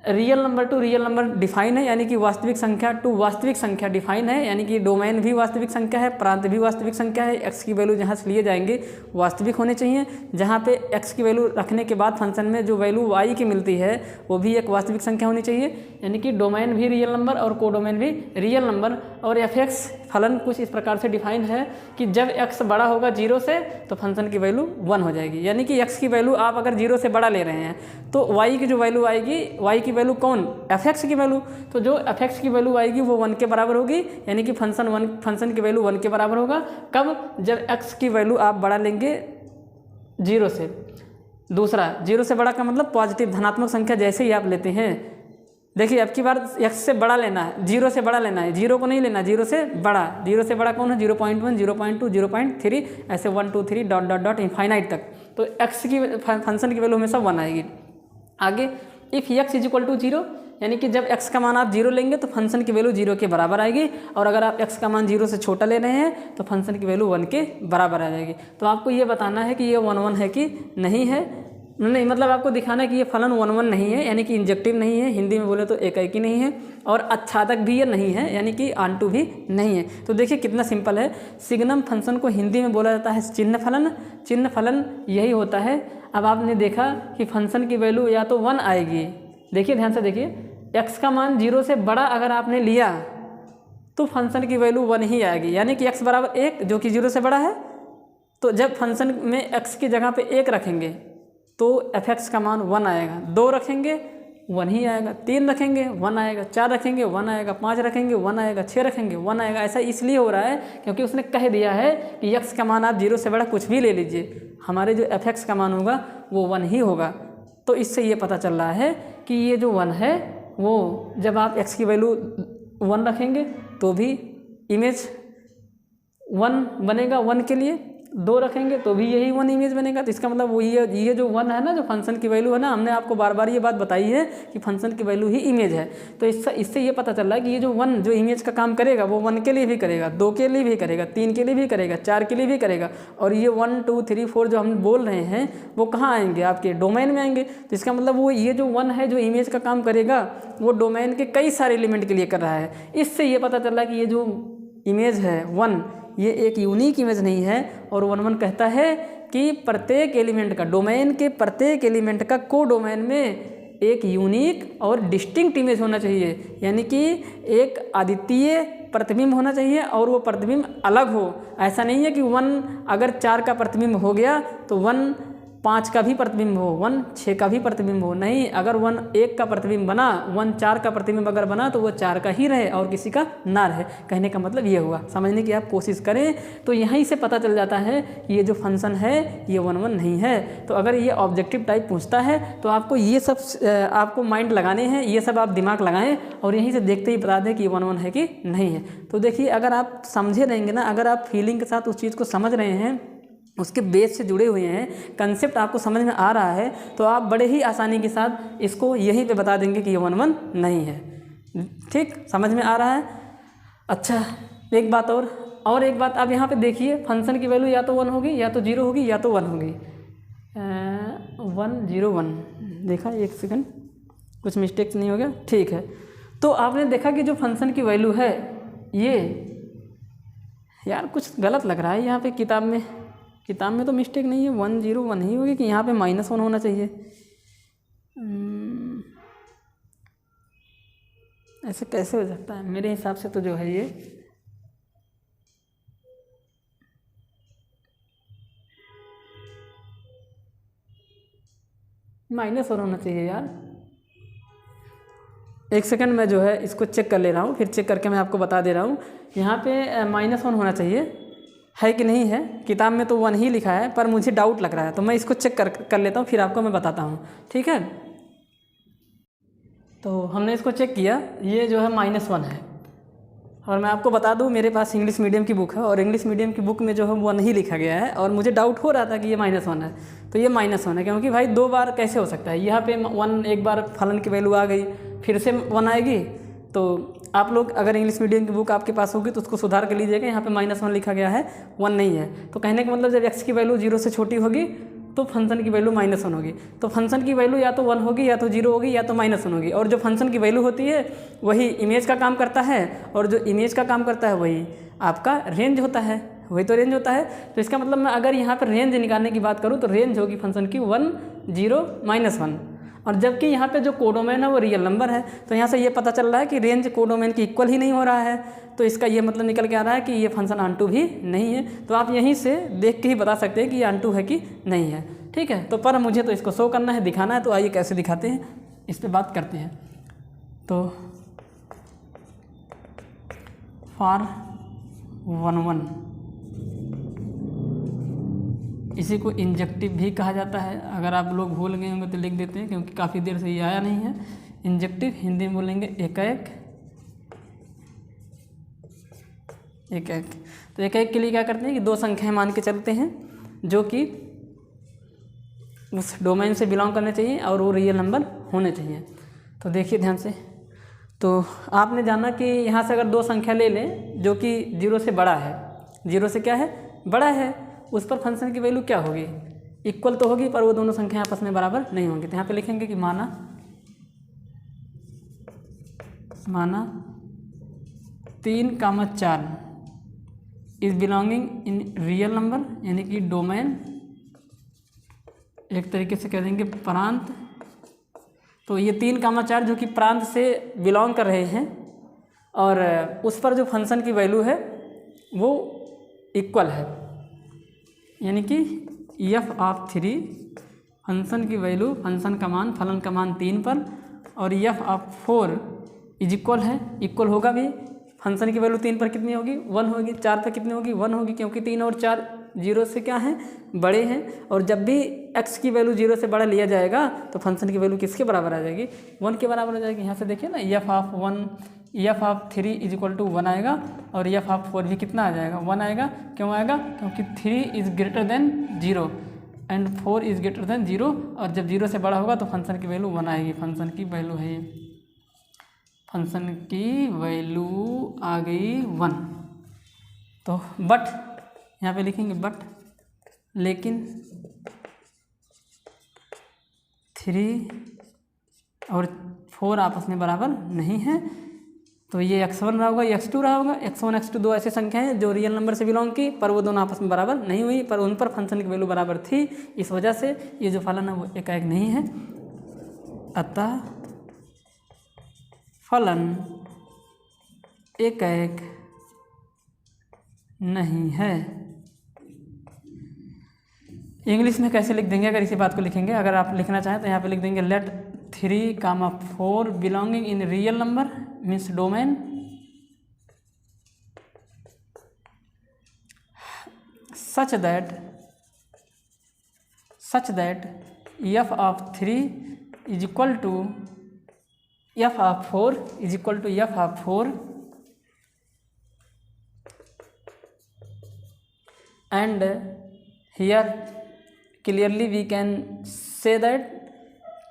Speaker 1: real number to real number define है, यानी कि वास्तविक संख्या टू वास्तविक संख्या डिफाइन है, यानी कि डोमेन भी वास्तविक संख्या है, प्रांत भी वास्तविक संख्या है, एक्स की वैल्यू जहाँ से लिए जाएंगे वास्तविक होने चाहिए, जहाँ पे एक्स की वैल्यू रखने के बाद फंक्शन में जो वैल्यू वाई की मिलती है वो भी एक वास्तविक संख्या होनी चाहिए, यानी कि डोमेन भी रियल नंबर और कोडोमेन भी रियल नंबर। और एफ(x) फलन कुछ इस प्रकार से डिफाइन है कि जब x बड़ा होगा 0 से तो फंक्शन की वैल्यू 1 हो जाएगी, यानी कि x की वैल्यू आप अगर 0 से बड़ा ले रहे हैं तो y की जो वैल्यू आएगी, y की वैल्यू कौन, f(x) की वैल्यू, तो जो f(x) की वैल्यू आएगी वो 1 के बराबर होगी, यानी कि फंक्शन की वैल्यू 1 के बराबर होगा। कब, जब x की वैल्यू आप बड़ा लेंगे 0 से। दूसरा, 0 से बड़ा का मतलब पॉजिटिव धनात्मक संख्या जैसे ही आप लेते हैं, देखिए अब की बार x से बड़ा लेना है, 0 से बड़ा लेना है, 0 को नहीं लेना, 0 से बड़ा। 0 से बड़ा कौन है, 0.1, 0.2, 0.3, ऐसे 1 2 3 डॉट डॉट डॉट इनफाइनाइट तक। तो x की फंक्शन की वैल्यू हमेशा 1 आएगी। आगे if x is equal to 0, यानी कि जब x का मान आप 0 लेंगे तो फंक्शन की वैल्यू 0 के बराबर आएगी, और अगर आप x का मान 0 से छोटा ले रहे हैं तो फंक्शन की वैल्यू 1 के बराबर आ जाएगी। तो आपको ये बताना है कि ये 1 1 है कि नहीं है, नहीं मतलब आपको दिखाना है कि ये फलन 1 1 नहीं है, यानी कि इंजेक्टिव नहीं है, हिंदी में बोले तो एकाएकी नहीं है, और आच्छादक भी ये नहीं है, यानी कि आंटू भी नहीं है। तो देखिए कितना सिंपल है। सिग्नम फंक्शन को हिंदी में बोला जाता है चिन्ह फलन। चिन्ह फलन यही होता है। अब आपने देखा कि फंक्शन की वैल्यू या तो 1 आएगी, देखिए ध्यान से देखिए, x का मान 0 से बड़ा अगर आपने लिया तो फंक्शन की वैल्यू 1 ही आएगी, यानी कि x बराबर 1 जो कि 0 से बड़ा है। तो जब फंक्शन में x की जगह पे 1 रखेंगे तो f(x) का मान 1 आएगा, 2 रखेंगे 1 ही आएगा, 3 रखेंगे 1 आएगा, 4 रखेंगे 1 आएगा, 5 रखेंगे 1 आएगा, 6 रखेंगे 1 आएगा। ऐसा इसलिए हो रहा है क्योंकि उसने कह दिया है कि x का मान आप 0 से बड़ा कुछ भी ले लीजिए, हमारे जो f(x) का मान होगा वो 1 ही होगा। तो इससे ये पता चल रहा है कि ये जो 1 है वो जब आप x की वैल्यू 1 रखेंगे तो भी इमेज 1 बनेगा, 1 के लिए 2 रखेंगे तो भी यही 1 इमेज बनेगा। तो इसका मतलब वो ये जो 1 है ना, जो फंक्शन की वैल्यू है ना, हमने आपको बार बार ये बात बताई है कि फंक्शन की वैल्यू ही इमेज है। तो इससे ये पता चल रहा है कि ये जो 1 जो इमेज का काम करेगा वो 1 के लिए भी करेगा, 2 के लिए भी करेगा, 3 के लिए भी करेगा, 4 के लिए भी करेगा। और ये 1 2 3 4 जो हम बोल रहे हैं वो कहाँ आएंगे, आपके डोमेन में आएंगे। तो इसका मतलब वो ये जो 1 है जो इमेज का काम करेगा वो डोमेन के कई सारे एलिमेंट के लिए कर रहा है। इससे ये पता चल रहा है कि ये जो इमेज है 1 ये एक यूनिक इमेज नहीं है। और 1 कहता है कि प्रत्येक एलिमेंट का, डोमेन के प्रत्येक एलिमेंट का को डोमेन में एक यूनिक और डिस्टिंक्ट इमेज होना चाहिए, यानी कि एक अद्वितीय प्रतिबिंब होना चाहिए और वो प्रतिबिंब अलग हो। ऐसा नहीं है कि 1 अगर 4 का प्रतिबिंब हो गया तो 1 5 का भी प्रतिबिंब हो, 1 6 का भी प्रतिबिंब हो। नहीं, अगर 1 1 का प्रतिबिंब बना, 1 4 का प्रतिबिंब अगर बना तो वो 4 का ही रहे और किसी का ना रहे। कहने का मतलब ये हुआ, समझने की आप कोशिश करें तो यहीं से पता चल जाता है कि ये जो फंक्शन है ये 1 1 नहीं है। तो अगर ये ऑब्जेक्टिव टाइप पूछता है तो आपको ये सब आपको माइंड लगाने हैं, ये सब आप दिमाग लगाएं और यहीं से देखते ही बता दें कि 1 1 है कि नहीं है। तो देखिए, अगर आप समझे रहेंगे ना, अगर आप फीलिंग के साथ उस चीज़ को समझ रहे हैं, उसके बेस से जुड़े हुए हैं, कंसेप्ट आपको समझ में आ रहा है, तो आप बड़े ही आसानी के साथ इसको यहीं पे बता देंगे कि ये 1 1 नहीं है। ठीक, समझ में आ रहा है। अच्छा, एक बात और एक बात आप यहाँ पे देखिए, फंक्शन की वैल्यू या तो 1 होगी या तो 0 होगी या तो 1 होगी। 1 0 1 देखा, एक सेकंड, कुछ मिस्टेक्स नहीं हो गया, ठीक है। तो आपने देखा कि जो फंक्शन की वैल्यू है ये, यार कुछ गलत लग रहा है यहाँ पे, किताब में तो मिस्टेक नहीं है, 1 0 1 ही होगी कि यहाँ पे -1 होना चाहिए। ऐसे कैसे हो सकता है? मेरे हिसाब से तो जो है ये -1 होना चाहिए यार। एक सेकंड, मैं जो है इसको चेक कर ले रहा हूँ, फिर चेक करके मैं आपको बता दे रहा हूँ। यहाँ पे -1 होना चाहिए, है कि नहीं है? किताब में तो 1 ही लिखा है, पर मुझे डाउट लग रहा है, तो मैं इसको चेक कर लेता हूँ, फिर आपको मैं बताता हूँ, ठीक है। तो हमने इसको चेक किया, ये जो है -1 है। और मैं आपको बता दूँ, मेरे पास इंग्लिश मीडियम की बुक है और इंग्लिश मीडियम की बुक में जो है 1 ही लिखा गया है, और मुझे डाउट हो रहा था कि ये -1 है। तो ये -1 है, क्योंकि भाई 2 बार कैसे हो सकता है? यहाँ पे 1 एक बार फलन की वैल्यू आ गई, फिर से 1 आएगी। तो आप लोग अगर इंग्लिश मीडियम की बुक आपके पास होगी तो उसको सुधार कर लीजिएगा, यहाँ पे -1 लिखा गया है, 1 नहीं है। तो कहने का मतलब जब x की वैल्यू 0 से छोटी होगी तो फंक्शन की वैल्यू -1 होगी। तो फंक्शन की वैल्यू या तो 1 होगी या तो 0 होगी या तो -1 होगी। और जो फंक्शन की वैल्यू होती है वही इमेज का काम करता है, और जो इमेज का काम करता है वही आपका रेंज होता है, वही तो रेंज होता है। तो इसका मतलब मैं अगर यहाँ पर रेंज निकालने की बात करूँ तो रेंज होगी फंक्शन की 1 0 -1, और जबकि यहाँ पे जो कोडोमेन है वो रियल नंबर है। तो यहाँ से ये पता चल रहा है कि रेंज कोडोमेन की इक्वल ही नहीं हो रहा है। तो इसका ये मतलब निकल के आ रहा है कि ये फंक्शन ऑनटू भी नहीं है। तो आप यहीं से देख के ही बता सकते हैं कि ये ऑनटू है कि नहीं है, ठीक है। तो पर मुझे तो इसको शो करना है, दिखाना है, तो आइए कैसे दिखाते हैं, इस पर बात करते हैं। तो फॉर 1 1, इसी को इंजेक्टिव भी कहा जाता है। अगर आप लोग भूल गए होंगे तो लिख देते हैं, क्योंकि काफ़ी देर से ये आया नहीं है। इंजेक्टिव हिंदी में बोलेंगे एकाएक। तो एकाएक के लिए क्या करते हैं कि 2 संख्याएं मान के चलते हैं जो कि उस डोमेन से बिलोंग करने चाहिए और वो रियल नंबर होने चाहिए। तो देखिए ध्यान से, तो आपने जाना कि यहाँ से अगर 2 संख्या ले लें जो कि 0 से बड़ा है, 0 से क्या है, बड़ा है, उस पर फंक्शन की वैल्यू क्या होगी, इक्वल तो होगी, पर वो दोनों संख्या आपस में बराबर नहीं होंगी। तो यहाँ पे लिखेंगे कि माना 3, 4 is belonging in real number, यानी कि डोमेन, एक तरीके से कह देंगे प्रांत। तो ये 3, 4 जो कि प्रांत से बिलोंग कर रहे हैं, और उस पर जो फंक्शन की वैल्यू है वो इक्वल है, यानी कि f(3) फंक्शन की वैल्यू, फंक्शन का मान, फलन का मान 3 पर और एफ ऑफ 4 इज इक्वल है, इक्वल होगा भी, फंक्शन की वैल्यू 3 पर कितनी होगी 1 होगी, 4 पर कितनी होगी 1 होगी, क्योंकि 3 और 4 0 से क्या हैं बड़े हैं, और जब भी x की वैल्यू 0 से बड़ा लिया जाएगा तो फंक्शन की वैल्यू किसके बराबर आ जाएगी 1 के बराबर हो जाएगी। यहाँ से देखिए ना F of 1 F of 3 is equal to 1 आएगा, और एफ ऑफ 4 भी कितना आ जाएगा 1 आएगा। क्यों आएगा, क्योंकि 3 is greater than 0 and 4 is greater than 0, और जब 0 से बड़ा होगा तो फंक्शन की वैल्यू 1 आएगी। फंक्शन की वैल्यू है ये, फंक्शन की वैल्यू आ गई 1। तो बट यहाँ पे लिखेंगे बट, लेकिन 3 और 4 आपस में बराबर नहीं है, तो ये x1 रहा होगा, ये x2 रहा होगा। x1 x2 दो ऐसे संख्या हैं जो रियल नंबर से बिलोंग की, पर वो दोनों आपस में बराबर नहीं हुई, पर उन पर फंक्शन की वैल्यू बराबर थी। इस वजह से ये जो फलन है वो एकाएक नहीं है, अतः फलन एकाएक नहीं है। इंग्लिश में कैसे लिख देंगे, अगर इसी बात को लिखेंगे, अगर आप लिखना चाहें तो यहाँ पे लिख देंगे let 3, 4 belonging in real number means domain such that f of 3 is equal to f of 4 is equal to f of 4 and here clearly we can say that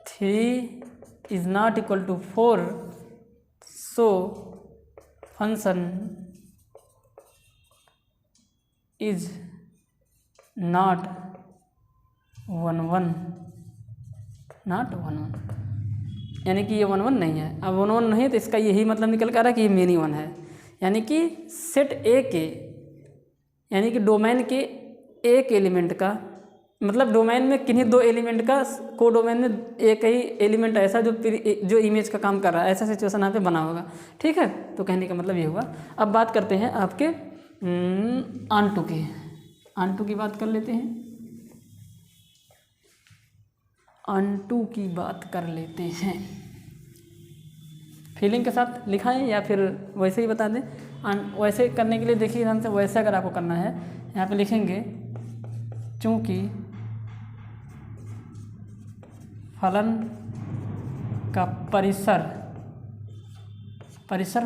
Speaker 1: 3 is not equal to 4, so function is not 1 1, not 1 1, यानी कि ये 1 1 नहीं है। अब 1 1 नहीं है तो इसका यही मतलब निकल कर आ रहा है कि ये मेनी 1 है, यानी कि सेट ए के, यानी कि डोमेन के एक एलिमेंट का, मतलब डोमेन में किन्हीं दो एलिमेंट का को डोमेन में एक ही एलिमेंट ऐसा जो इमेज का काम कर रहा है, ऐसा सिचुएशन यहाँ पे बना होगा। ठीक है, तो कहने का मतलब ये हुआ। अब बात करते हैं आपके आंटू की, आंटू की बात कर लेते हैं, आंटू की बात कर लेते हैं। फीलिंग के साथ लिखाएं या फिर वैसे ही बता दें। वैसे करने के लिए देखिए ध्यान से, वैसे अगर आपको करना है यहाँ पे लिखेंगे चूँकि फलन का परिसर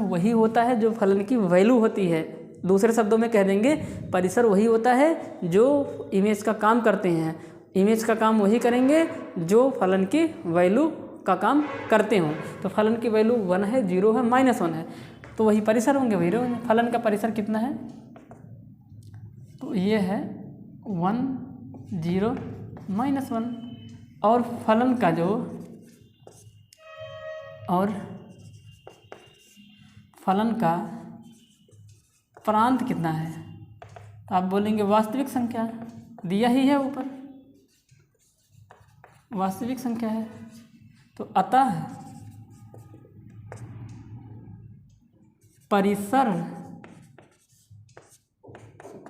Speaker 1: वही होता है जो फलन की वैल्यू होती है। दूसरे शब्दों में कह देंगे परिसर वही होता है जो इमेज का काम करते हैं, इमेज का काम वही करेंगे जो फलन की वैल्यू का काम करते हों। तो फलन की वैल्यू 1 है, 0 है, -1 है, तो वही परिसर होंगे, वही रहेंगे। फलन का परिसर कितना है, तो ये है 1 0 -1, और फलन का जो फलन का प्रांत कितना है, तो आप बोलेंगे वास्तविक संख्या, दिया ही है ऊपर वास्तविक संख्या है। तो अतः परिसर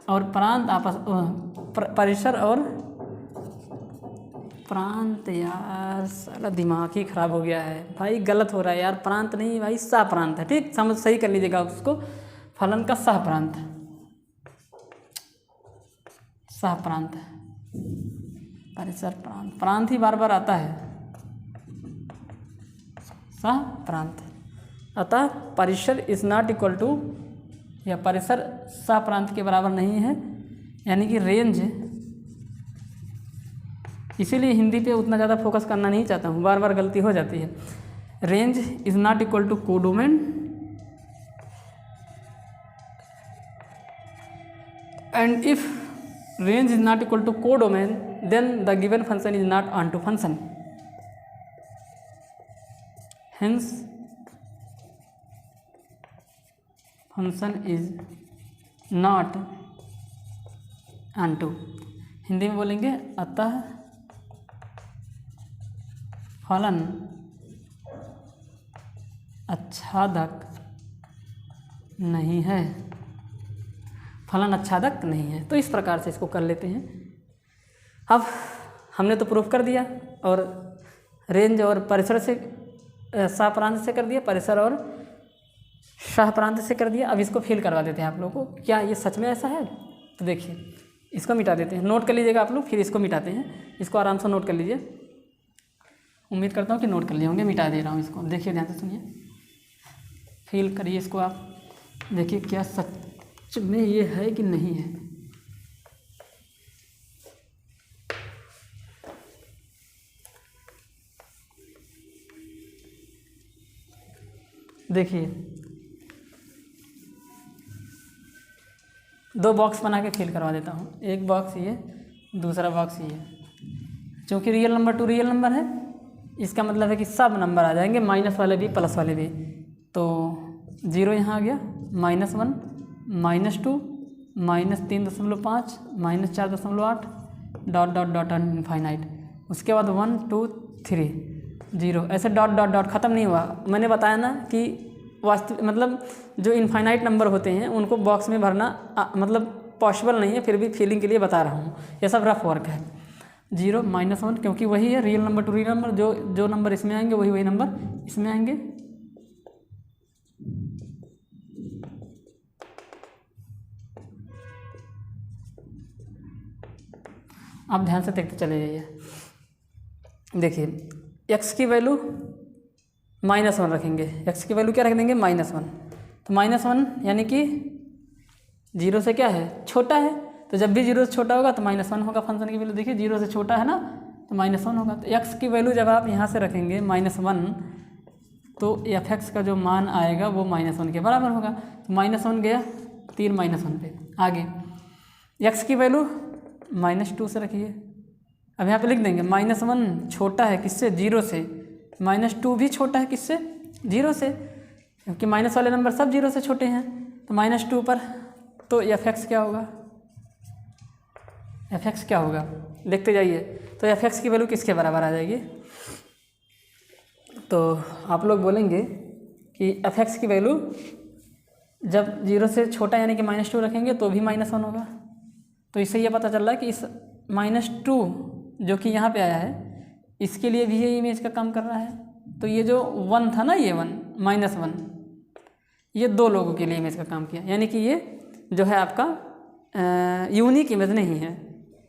Speaker 1: और प्रांत आपस परिसर और प्रांत, यार साला दिमाग ही खराब हो गया है भाई, गलत हो रहा है यार, प्रांत नहीं भाई सह प्रांत है। ठीक, समझ सही कर लीजिएगा उसको, फलन का सह प्रांत, सह प्रांत है, परिसर प्रांत, प्रांत ही बार बार आता है, सह प्रांत। अतः परिसर इज नॉट इक्वल टू, या परिसर सह प्रांत के बराबर नहीं है, यानी कि रेंज। इसीलिए हिंदी पे उतना ज़्यादा फोकस करना नहीं चाहता हूँ, बार बार गलती हो जाती है। Range is not equal to codomain and if range is not equal to codomain then the given function is not onto function, hence function is not onto. Hindi में बोलेंगे अतः फलन आच्छादक नहीं है, फलन आच्छादक नहीं है। तो इस प्रकार से इसको कर लेते हैं। अब हमने तो प्रूफ कर दिया और रेंज और परिसर से शाह प्रांत से कर दिया, परिसर और शाह प्रांत से कर दिया। अब इसको फिल करवा देते हैं आप लोगों को, क्या ये सच में ऐसा है? तो देखिए इसको मिटा देते हैं, नोट कर लीजिएगा आप लोग, फिर इसको मिटाते हैं। इसको आराम से नोट कर लीजिए, उम्मीद करता हूँ कि नोट कर लिए होंगे। मिटा दे रहा हूँ इसको, देखिए ध्यान से सुनिए, फील करिए इसको आप, देखिए क्या सच में ये है कि नहीं है। देखिए 2 बॉक्स बना के फिल करवा देता हूँ, एक बॉक्स ये, दूसरा बॉक्स ये। क्योंकि real number to real number है, इसका मतलब है कि सब नंबर आ जाएंगे, माइनस वाले भी प्लस वाले भी। तो 0 यहाँ आ गया, -1, -2, -3.5, -4.8, डॉट डॉट डॉट इनफाइनाइट। उसके बाद 1 2 3 0, ऐसे डॉट डॉट डॉट ख़त्म नहीं हुआ। मैंने बताया ना कि वास्तविक मतलब जो इनफाइनाइट नंबर होते हैं उनको बॉक्स में भरना मतलब पॉसिबल नहीं है, फिर भी फीलिंग के लिए बता रहा हूँ, ये सब रफ वर्क है। 0 -1 क्योंकि वही है real number to real number, जो नंबर इसमें आएंगे वही नंबर इसमें आएंगे। आप ध्यान से देखते चले जाइए। देखिए x की वैल्यू -1 रखेंगे, x की वैल्यू क्या रख देंगे? -1। तो -1 यानी कि 0 से क्या है? छोटा है। तो जब भी 0 से छोटा होगा तो -1 होगा फंक्शन की वैल्यू। देखिए 0 से छोटा है ना, तो -1 होगा। तो x की वैल्यू जब आप यहाँ से रखेंगे -1, तो f(x) का जो मान आएगा वो -1 के बराबर होगा। तो -1 गया 3 -1 पे। आगे x की वैल्यू -2 से रखिए। अब यहाँ पे लिख देंगे -1 छोटा है किससे? 0 से। -2 भी छोटा है किससे? 0 से, क्योंकि माइनस वाले नंबर सब 0 से छोटे हैं। तो -2 पर तो f(x) क्या होगा? f(x) क्या होगा? देखते जाइए। तो f(x) की वैल्यू किसके बराबर आ जाएगी? तो आप लोग बोलेंगे कि f(x) की वैल्यू जब 0 से छोटा यानी कि -2 रखेंगे तो भी -1 होगा। तो इससे ये पता चल रहा है कि इस -2 जो कि यहाँ पे आया है इसके लिए भी ये इमेज का काम कर रहा है। तो ये जो 1 था ना, ये 1 -1, ये 2 लोगों के लिए इमेज का काम किया, यानी कि ये जो है आपका यूनिक इमेज नहीं है,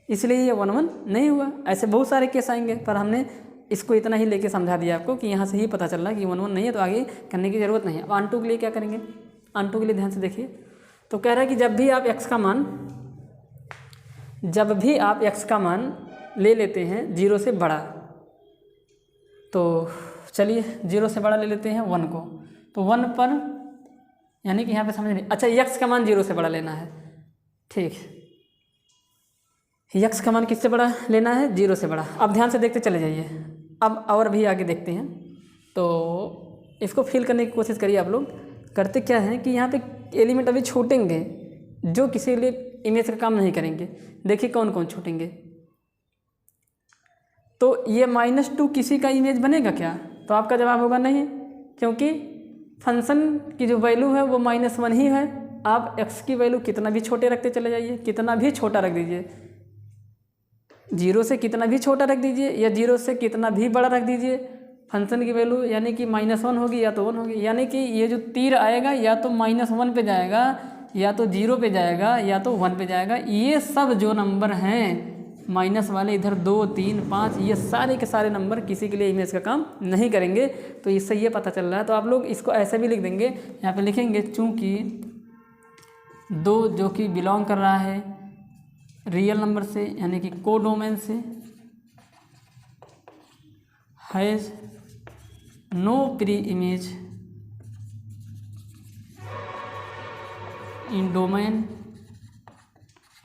Speaker 1: इसलिए ये 1 1 नहीं हुआ। ऐसे बहुत सारे केस आएंगे, पर हमने इसको इतना ही लेके समझा दिया आपको कि यहाँ से ही पता चल रहा है कि 1 1 नहीं है, तो आगे करने की ज़रूरत नहीं है। अब आंटू के लिए क्या करेंगे? आंटू के लिए ध्यान से देखिए। तो कह रहा है कि जब भी आप x का मान ले लेते हैं 0 से बड़ा, तो चलिए 0 से बड़ा ले लेते हैं 1 को। तो 1 पर यानी कि यहाँ पे समझ नहीं, अच्छा x का मान 0 से बड़ा लेना है, ठीक। x का मान किससे बड़ा लेना है? 0 से बड़ा। अब ध्यान से देखते चले जाइए। अब और भी आगे देखते हैं, तो इसको फिल करने की कोशिश करिए आप लोग। करते क्या है कि यहाँ पे एलिमेंट अभी छूटेंगे जो किसी लिए इमेज का काम नहीं करेंगे। देखिए कौन कौन छूटेंगे। तो ये -2 किसी का इमेज बनेगा क्या? तो आपका जवाब होगा नहीं, क्योंकि फंक्शन की जो वैल्यू है वो -1 ही है। आप x की वैल्यू कितना भी छोटे रखते चले जाइए, कितना भी छोटा रख दीजिए, 0 से कितना भी छोटा रख दीजिए या 0 से कितना भी बड़ा रख दीजिए, फंक्शन की वैल्यू यानी कि -1 होगी या तो 1 होगी। यानी कि ये जो तीर आएगा या तो -1 पे जाएगा, या तो 0 पे जाएगा, या तो 1 पे जाएगा। ये सब जो नंबर हैं माइनस वाले, इधर 2 3 5, ये सारे के सारे नंबर किसी के लिए इमेज का काम नहीं करेंगे। तो इससे ये पता चल रहा है। तो आप लोग इसको ऐसे भी लिख देंगे, यहाँ पे लिखेंगे चूँकि 2 जो कि बिलोंग कर रहा है रियल नंबर से यानी कि कोडोमेन से, has no pre image in domain,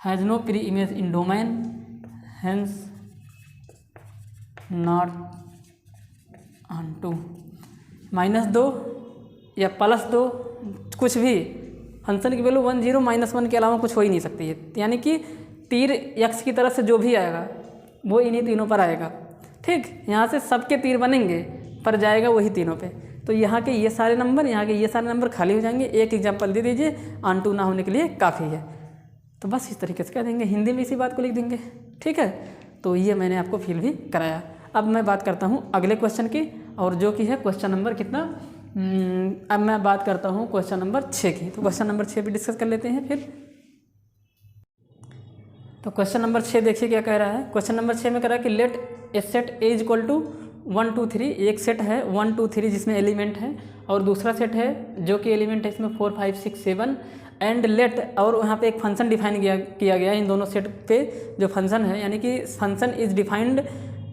Speaker 1: has no pre image in domain, hence not onto। -2 या +2 कुछ भी, फंक्शन की वैल्यू 1 0 -1 के अलावा कुछ हो ही नहीं सकती है। यानी कि तीर x की तरफ से जो भी आएगा वो इन्हीं तीनों पर आएगा, ठीक। यहाँ से सबके तीर बनेंगे पर जाएगा वही तीनों पे। तो यहाँ के ये सारे नंबर, यहाँ के ये सारे नंबर खाली हो जाएंगे। एक एग्जाम्पल दे दीजिए, ऑनटू ना होने के लिए काफ़ी है। तो बस इस तरीके से कह देंगे, हिंदी में इसी बात को लिख देंगे, ठीक है। तो ये मैंने आपको फील भी कराया। अब मैं बात करता हूँ अगले क्वेश्चन की। और जो कि है क्वेश्चन नंबर कितना, अब मैं बात करता हूँ क्वेश्चन नंबर 6 की। तो क्वेश्चन नंबर 6 भी डिस्कस कर लेते हैं फिर। तो क्वेश्चन नंबर 6 देखिए क्या कह रहा है। क्वेश्चन नंबर 6 में कह रहा है कि let A set A is equal to 1 2 3। एक सेट है 1 2 3 जिसमें एलिमेंट है, और दूसरा सेट है जो कि एलिमेंट है इसमें 4 5 6 7 एंड लेट, और वहाँ पे एक फंक्शन डिफाइन किया गया है इन दोनों सेट पे जो फंक्शन है, यानी कि फंक्शन इज डिफाइंड।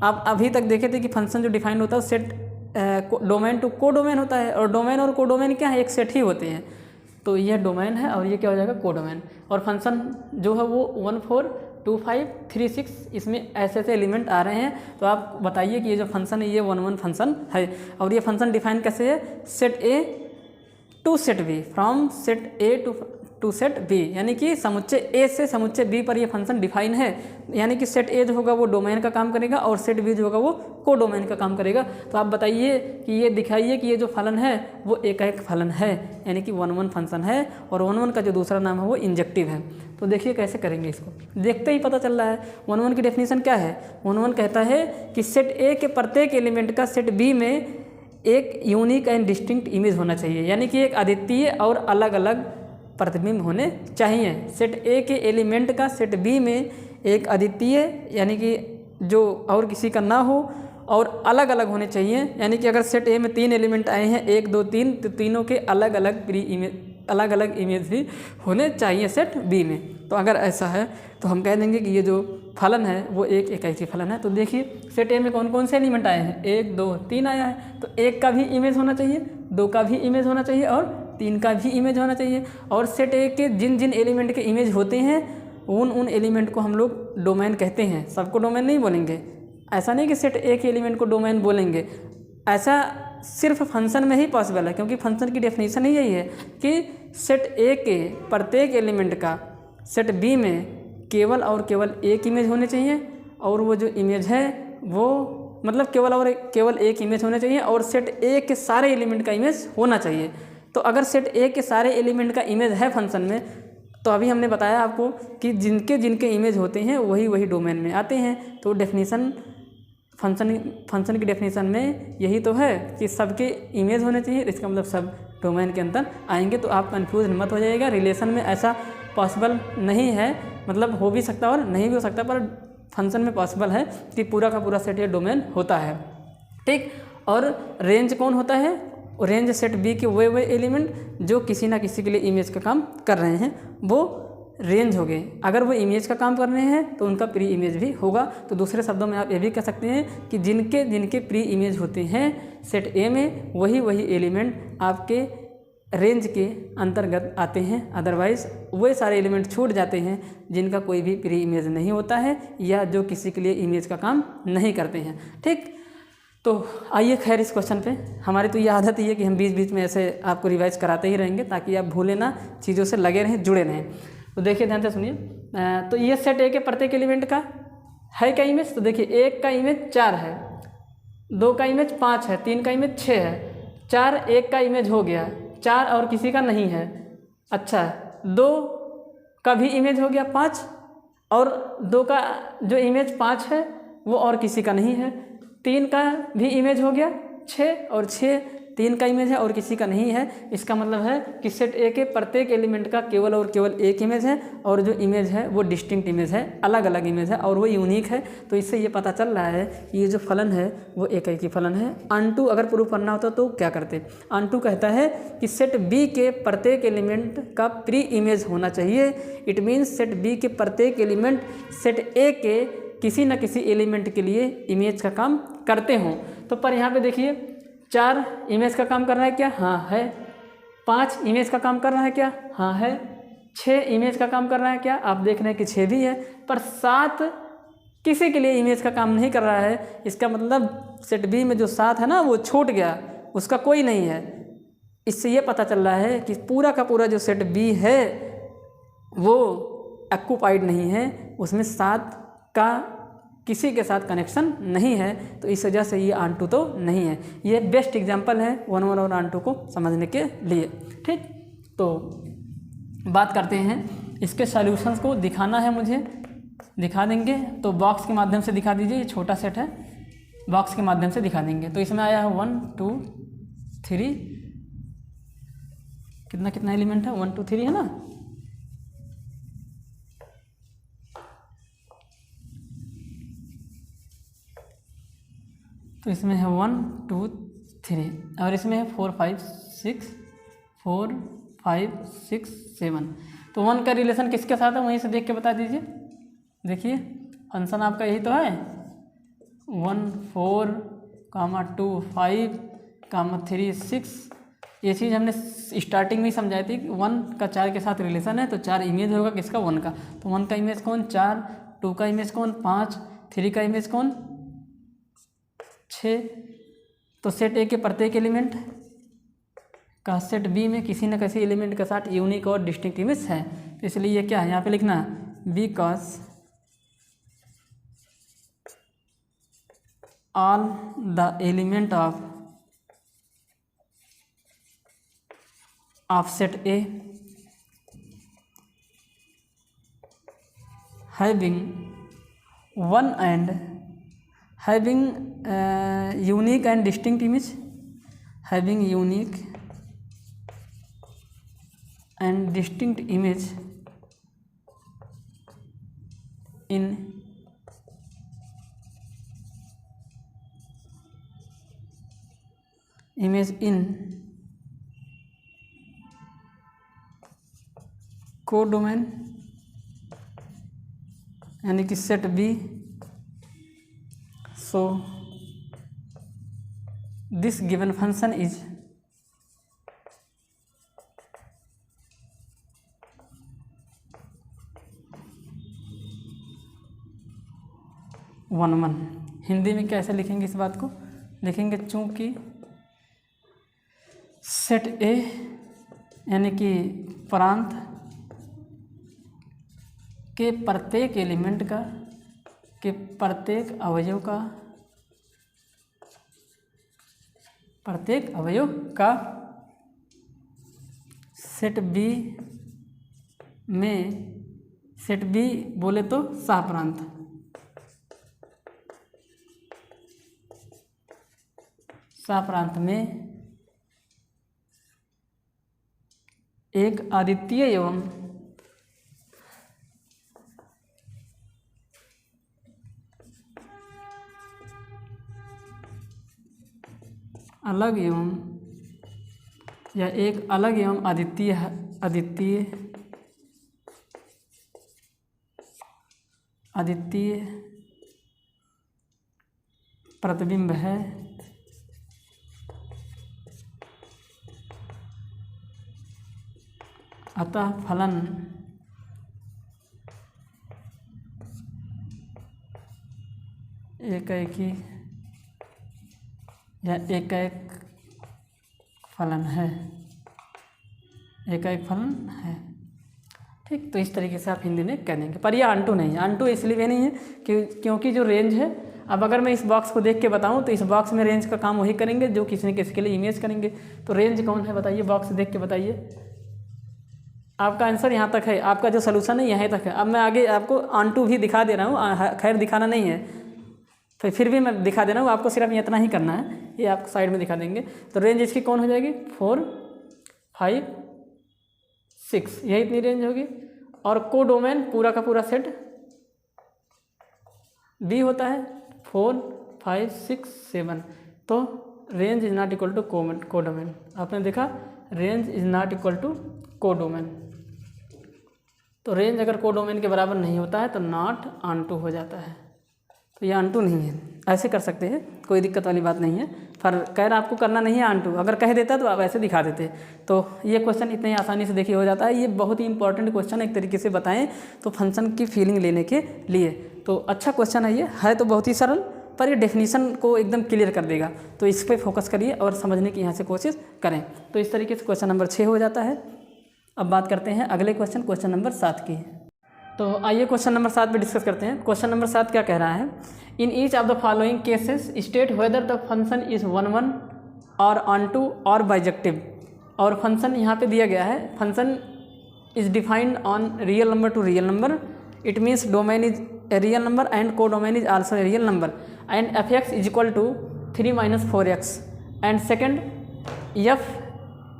Speaker 1: आप अभी तक देखे थे कि फंक्शन जो डिफाइंड होता है सेट डोमेन टू कोडोमेन होता है, और डोमेन और कोडोमेन क्या है, एक सेट ही होते हैं। तो ये डोमेन है और ये क्या हो जाएगा, कोडोमेन। और फंक्शन जो है वो 1 4 2 5 3 6 इसमें ऐसे ऐसे एलिमेंट आ रहे हैं। तो आप बताइए कि ये जो फंक्शन है ये 1 1 फंक्शन है, और ये फंक्शन डिफाइन कैसे है, set A to set B, from set A to set B, यानी कि समुच्चय ए से समुच्चय बी पर ये फंक्शन डिफाइन है। यानी कि सेट ए जो होगा वो डोमेन का काम करेगा और सेट बी जो होगा वो कोडोमेन का काम करेगा। तो आप बताइए कि ये दिखाइए कि ये जो फलन है वो एक फलन है, यानी कि 1 1 फंक्शन है, और 1 1 का जो दूसरा नाम है वो इंजेक्टिव है। तो देखिए कैसे करेंगे इसको, देखते ही पता चल रहा है। 1 1 की डेफिनेशन क्या है, 1 1 कहता है कि सेट ए के प्रत्येक एलिमेंट का सेट बी में एक यूनिक एंड डिस्टिंक्ट इमेज होना चाहिए, यानी कि एक अद्वितीय और अलग अलग प्रतिबिंब होने चाहिए। सेट ए के एलिमेंट का सेट बी में एक अद्वितीय, यानी कि जो और किसी का ना हो, और अलग अलग होने चाहिए। यानी कि अगर सेट ए में 3 एलिमेंट आए हैं 1 2 3, तो तीनों के अलग अलग इमेज भी होने चाहिए सेट बी में। तो अगर ऐसा है तो हम कह देंगे कि ये जो फलन है वो एक ऐसी फलन है। तो देखिए सेट ए में कौन कौन से एलिमेंट आए हैं, 1 2 3 आया है, तो 1 का भी इमेज होना चाहिए, 2 का भी इमेज होना चाहिए, और 3 का भी इमेज होना चाहिए। और सेट ए के जिन जिन एलिमेंट के इमेज होते हैं उन एलिमेंट को हम लोग डोमेन कहते हैं। सबको डोमेन नहीं बोलेंगे, ऐसा नहीं कि सेट ए के एलिमेंट को डोमेन बोलेंगे, ऐसा सिर्फ फंक्शन में ही पॉसिबल है, क्योंकि फंक्शन की डेफिनेशन ही यही है कि सेट ए के प्रत्येक एलिमेंट का सेट बी में केवल और केवल एक इमेज होने चाहिए, और वो जो इमेज है वो मतलब केवल एक इमेज होना चाहिए, और सेट ए के सारे एलिमेंट का इमेज होना चाहिए। तो अगर सेट ए के सारे एलिमेंट का इमेज है फंक्शन में, तो अभी हमने बताया आपको कि जिनके इमेज होते हैं वही डोमेन में आते हैं। तो डेफिनेशन फंक्शन की डेफिनेशन में यही तो है कि सबके इमेज होने चाहिए, इसका मतलब सब डोमेन के अंदर आएंगे। तो आप कंफ्यूज मत हो जाइएगा, रिलेशन में ऐसा पॉसिबल नहीं है, मतलब हो भी सकता और नहीं भी हो सकता, पर फंक्शन में पॉसिबल है कि पूरा का पूरा सेट ये डोमेन होता है, ठीक। और रेंज कौन होता है, रेंज सेट बी के वे एलिमेंट जो किसी ना किसी के लिए इमेज का काम कर रहे हैं वो रेंज हो गए। अगर वो इमेज का काम कर रहे हैं तो उनका प्री इमेज भी होगा। तो दूसरे शब्दों में आप ये भी कह सकते हैं कि जिनके प्री इमेज होते हैं सेट ए में वही एलिमेंट आपके रेंज के अंतर्गत आते हैं। अदरवाइज़ वो सारे एलिमेंट छूट जाते हैं जिनका कोई भी प्री इमेज नहीं होता है या जो किसी के लिए इमेज का काम नहीं करते हैं, ठीक। तो आइए खैर इस क्वेश्चन पे, हमारी तो ये आदत ही है कि हम बीच बीच में ऐसे आपको रिवाइज कराते ही रहेंगे ताकि आप भूलें ना, चीज़ों से लगे रहें, जुड़े रहें। तो देखिए ध्यान से सुनिए। तो ये सेट ए के प्रत्येक एलिमेंट का है क्या इमेज, तो देखिए 1 का इमेज 4 है, 2 का इमेज 5 है, 3 का इमेज 6 है, 4 1 का इमेज हो गया, 4 और किसी का नहीं है। अच्छा 2 का भी इमेज हो गया 5, और 2 का जो इमेज 5 है वो और किसी का नहीं है। 3 का भी इमेज हो गया 6, और 6 3 का इमेज है और किसी का नहीं है। इसका मतलब है कि सेट ए के प्रत्येक एलिमेंट का केवल और केवल एक इमेज है, और जो इमेज है वो डिस्टिंक्ट इमेज है, अलग अलग इमेज है, और वो यूनिक है। तो इससे ये पता चल रहा है कि ये जो फलन है वो एक ही फलन है। अनटू अगर प्रूव करना होता तो क्या करते, अनटू कहता है कि सेट बी के प्रत्येक एलिमेंट का प्री इमेज होना चाहिए। इट मीन्स सेट बी के प्रत्येक एलिमेंट सेट ए के किसी न किसी एलिमेंट के लिए इमेज का काम करते हों। तो पर यहाँ पे देखिए 4 इमेज का काम कर रहा है क्या, हाँ है। 5 इमेज का काम कर रहा है क्या, हाँ है। 6 इमेज का काम कर रहा है क्या, आप देख रहे हैं कि 6 भी है। पर 7 किसी के लिए इमेज का काम नहीं कर रहा है। इसका मतलब सेट बी में जो 7 है ना वो छूट गया, उसका कोई नहीं है। इससे ये पता चल रहा है कि पूरा का पूरा जो सेट बी है वो ऑक्यूपाइड नहीं है, उसमें 7 का किसी के साथ कनेक्शन नहीं है। तो इस वजह से ये ऑन टू तो नहीं है। ये बेस्ट एग्जांपल है 1 1 और ऑन टू को समझने के लिए, ठीक। तो बात करते हैं इसके सॉल्यूशंस को, दिखाना है मुझे, दिखा देंगे। तो बॉक्स के माध्यम से दिखा दीजिए, ये छोटा सेट है, बॉक्स के माध्यम से दिखा देंगे। तो इसमें आया है 1 2 3, कितना कितना एलिमेंट है, 1 2 3 है ना। तो इसमें है 1 2 3 और इसमें है 4 5 6 4 5 6 7। तो 1 का रिलेशन किसके साथ है वहीं से देख के बता दीजिए। देखिए फंक्शन आपका यही तो है 1 4 2 5 3 6। ये चीज़ हमने स्टार्टिंग में ही समझाई थी कि 1 का 4 के साथ रिलेशन है तो 4 इमेज होगा किसका, 1 का। तो 1 का इमेज कौन 4, 2 का इमेज कौन 5, 3 का इमेज कौन 6। तो सेट ए के प्रत्येक एलिमेंट का सेट बी में किसी न किसी एलिमेंट के साथ यूनिक और डिस्टिंक्ट इमेज है। तो इसलिए ये क्या है यहाँ पे लिखना है because all the element of set A having one and having unique and distinct image, having unique and distinct image in codomain यानी कि set B. So this given function is one. Hindi में कैसे लिखेंगे इस बात को, लिखेंगे चूंकि सेट ए यानी कि प्रांत के प्रत्येक एलिमेंट का के प्रत्येक अवयव का सेट बी में, सेट बी बोले तो सहप्रांत, सहप्रांत में एक अद्वितीय एवं अलग एवं या एक अलग एवं अद्वितीय प्रतिबिंब है। अतः फलन एकाएकी या एकाएक फलन है, एकाएक फलन है। ठीक, तो इस तरीके से आप हिंदी में कह देंगे। पर यह अनटू नहीं है, अनटू इसलिए नहीं है क्योंकि जो रेंज है, अब अगर मैं इस बॉक्स को देख के बताऊं तो इस बॉक्स में रेंज का काम वही करेंगे जो किसी न किसी के लिए इमेज करेंगे। तो रेंज कौन है बताइए, बॉक्स देख के बताइए। आपका आंसर यहाँ तक है, आपका जो सोल्यूशन है यहाँ तक है। अब मैं आगे आपको अनटू भी दिखा दे रहा हूँ, खैर दिखाना नहीं है तो फिर भी मैं दिखा दे रहा हूँ, आपको सिर्फ इतना ही करना है, ये आपको साइड में दिखा देंगे। तो रेंज इसकी कौन हो जाएगी 4 5 6, यही इतनी रेंज होगी। और कोडोमेन पूरा का पूरा सेट बी होता है 4 5 6 7। तो range is not equal to codomain. आपने देखा range is not equal to codomain. तो रेंज अगर कोडोमेन के बराबर नहीं होता है तो नॉट अनटू हो जाता है। तो ये अनटू नहीं है, ऐसे कर सकते हैं, कोई दिक्कत वाली बात नहीं है। पर खैर आपको करना नहीं है अनटू, अगर कह देता तो आप ऐसे दिखा देते। तो ये क्वेश्चन इतनी आसानी से देखिए हो जाता है। ये बहुत ही इंपॉर्टेंट क्वेश्चन एक तरीके से बताएं तो फंक्शन की फीलिंग लेने के लिए। तो अच्छा क्वेश्चन है, ये है तो बहुत ही सरल, पर ये डेफिनीशन को एकदम क्लियर कर देगा। तो इस पर फोकस करिए और समझने की यहाँ से कोशिश करें। तो इस तरीके से क्वेश्चन नंबर 6 हो जाता है। अब बात करते हैं अगले क्वेश्चन नंबर 7 की। तो आइए क्वेश्चन नंबर 7 पे डिस्कस करते हैं। क्वेश्चन नंबर 7 क्या कह रहा है, in each of the following cases state whether the function is 1 1 और ऑनटू और बाइजेक्टिव। और फंक्शन यहाँ पे दिया गया है, function is defined on real number to real number, it means domain is a real number and codomain is also a real number. And f x is equal to 3 minus 4x and second f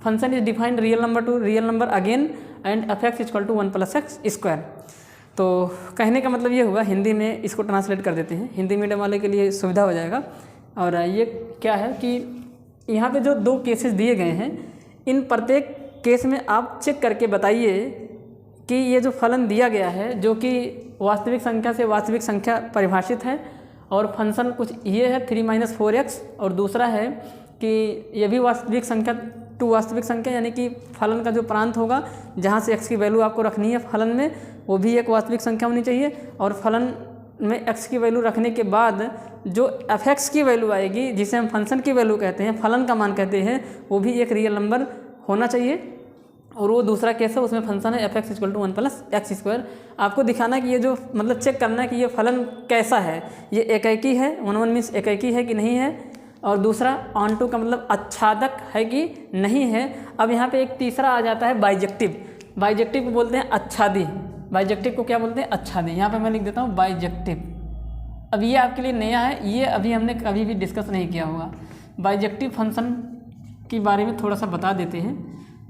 Speaker 1: function is defined real number to real number again and f x is equal to 1 plus x square. तो कहने का मतलब ये हुआ, हिंदी में इसको translate कर देते हैं, हिंदी मीडियम वाले के लिए सुविधा हो जाएगा। और ये क्या है कि यहाँ पे जो 2 केसेस दिए गए हैं, इन प्रत्येक केस में आप चेक करके बताइए कि ये जो फलन दिया गया है जो कि वास्तविक संख्या से वास्तविक संख्या परिभाषित है और फंक्शन कुछ ये है 3 माइनस 4x, और दूसरा है कि ये भी वास्तविक संख्या टू वास्तविक संख्या, यानी कि फलन का जो प्रांत होगा जहाँ से x की वैल्यू आपको रखनी है फलन में, वो भी एक वास्तविक संख्या होनी चाहिए, और फलन में x की वैल्यू रखने के बाद जो f(x) की वैल्यू आएगी जिसे हम फंक्शन की वैल्यू कहते हैं, फलन का मान कहते हैं, वो भी एक रियल नंबर होना चाहिए। और वो दूसरा केस है, उसमें फंक्शन है f(x) equal to 1 plus x square. आपको दिखाना कि ये जो मतलब चेक करना है कि ये फलन कैसा है, ये एकैकी है, 1 मीन्स एकैकी है कि नहीं है, और दूसरा ऑन टू का मतलब आच्छादक है कि नहीं है। अब यहाँ पे एक तीसरा आ जाता है बाइजेक्टिव। बाइजेक्टिव को बोलते हैं आच्छादी। बाइजेक्टिव को क्या बोलते हैं? आच्छादी। यहाँ पे मैं लिख देता हूँ बाइजेक्टिव। अब ये आपके लिए नया है, ये अभी हमने कभी भी डिस्कस नहीं किया होगा। बाइजेक्टिव फंक्शन के बारे में थोड़ा सा बता देते हैं।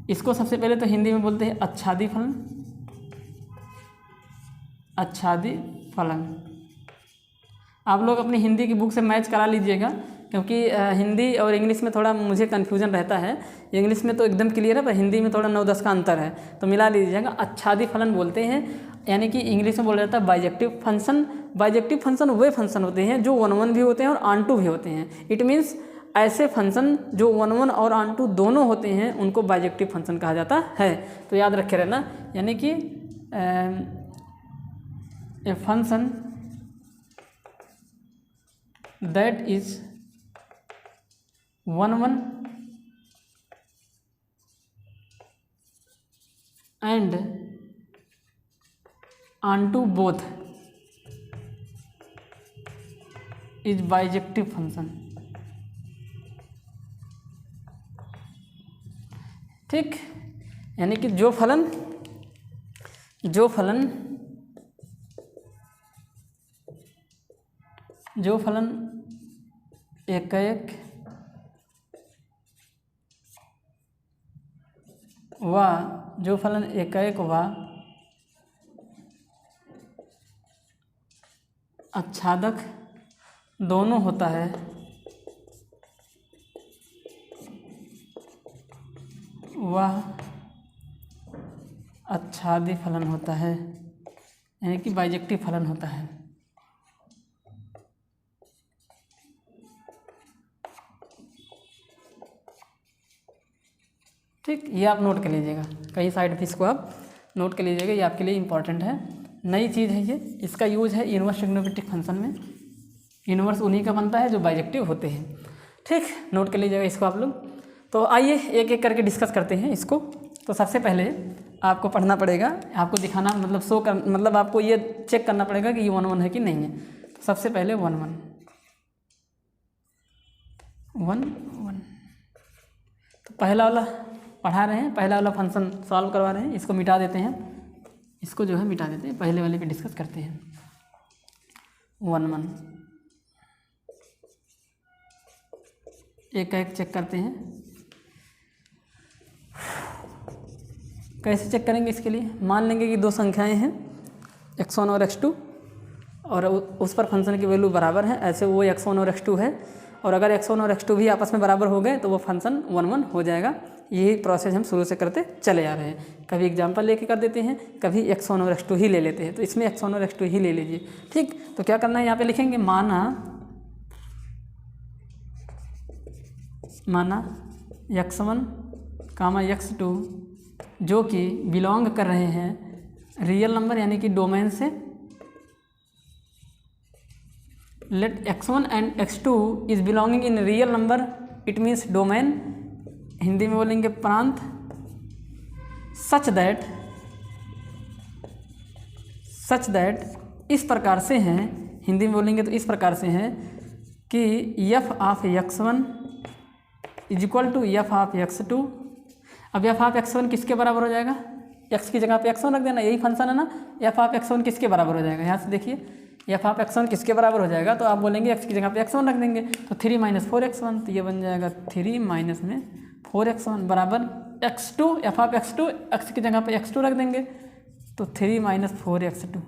Speaker 1: इसको सबसे पहले तो हिंदी में बोलते हैं आच्छादी फलन। आच्छादी फलन आप लोग अपनी हिंदी की बुक से मैच करा लीजिएगा, क्योंकि हिंदी और इंग्लिश में थोड़ा मुझे कन्फ्यूजन रहता है। इंग्लिश में तो एकदम क्लियर है, पर हिंदी में थोड़ा 9-10 का अंतर है, तो मिला लीजिएगा। आच्छादी फलन बोलते हैं, यानी कि इंग्लिश में बोला जाता है बाइजेक्टिव फंक्शन। बाइजेक्टिव फंक्शन वे फंक्शन होते हैं जो 1-1 भी होते हैं और ऑन टू भी होते हैं। इट मीन्स ऐसे फंक्शन जो 1-1 और ऑन टू दोनों होते हैं उनको बाइजेक्टिव फंक्शन कहा जाता है। तो याद रखे रहना, यानी कि a function that is 1-1 and onto both is bijective function। ठीक, यानी कि जो फलन एकैक व आच्छादक दोनों होता है, वह आच्छादी फलन होता है, यानी कि बाइजेक्टिव फलन होता है। ठीक, ये आप नोट कर लीजिएगा, कई साइड पे इसको आप नोट कर लीजिएगा, ये आपके लिए इम्पॉर्टेंट है, नई चीज़ है ये। इसका यूज है इनवर्स ट्रिग्नोमेट्रिक फंक्शन में। इनवर्स उन्हीं का बनता है जो बाइजेक्टिव होते हैं। ठीक, नोट कर लीजिएगा इसको आप लोग। तो आइए एक एक करके डिस्कस करते हैं इसको। तो सबसे पहले आपको पढ़ना पड़ेगा, आपको दिखाना मतलब शो कर मतलब आपको ये चेक करना पड़ेगा कि ये 1-1 है कि नहीं है। तो सबसे पहले 1-1 तो पहला वाला पढ़ा रहे हैं, पहला वाला फंक्शन सॉल्व करवा रहे हैं, इसको मिटा देते हैं, इसको जो है मिटा देते हैं, पहले वाले पे डिस्कस करते हैं। 1-1 एक एक चेक करते हैं। कैसे चेक करेंगे? इसके लिए मान लेंगे कि 2 संख्याएं हैं x1 और x2, और उस पर फंक्शन की वैल्यू बराबर है। ऐसे वो x1 और x2 है, और अगर x1 और x2 भी आपस में बराबर हो गए तो वो फंक्शन 1-1 हो जाएगा। यही प्रोसेस हम शुरू से करते चले आ रहे हैं। कभी एग्जाम्पल लेके कर देते हैं, कभी x1 और x2 ही ले लेते हैं। तो इसमें x1 और x2 ही ले लीजिए। ठीक, तो क्या करना है, यहाँ पे लिखेंगे माना x1, x2 जो कि बिलोंग कर रहे हैं रियल नंबर यानी कि डोमेन से। Let x1 and x2 is belonging in real number, it means domain, Hindi में बोलेंगे प्रांत। सच दैट इस प्रकार से हैं, हिंदी में बोलेंगे तो इस प्रकार से हैं कि f of x1 is equal to f of x2। अब f ऑफ x1 किसके बराबर हो जाएगा? x की जगह पे x1 रख देना, यही फंक्शन है ना। f ऑफ x1 किसके बराबर हो जाएगा? यहाँ से देखिए, एफ ऑफ x1 किसके बराबर हो जाएगा, तो आप बोलेंगे x की जगह पे x1 रख देंगे, तो 3 माइनस 4x1, तो ये बन जाएगा 3 माइनस में 4x1 बराबर x2, F of x2 x की जगह पे x2 रख देंगे, तो 3 माइनस 4x2,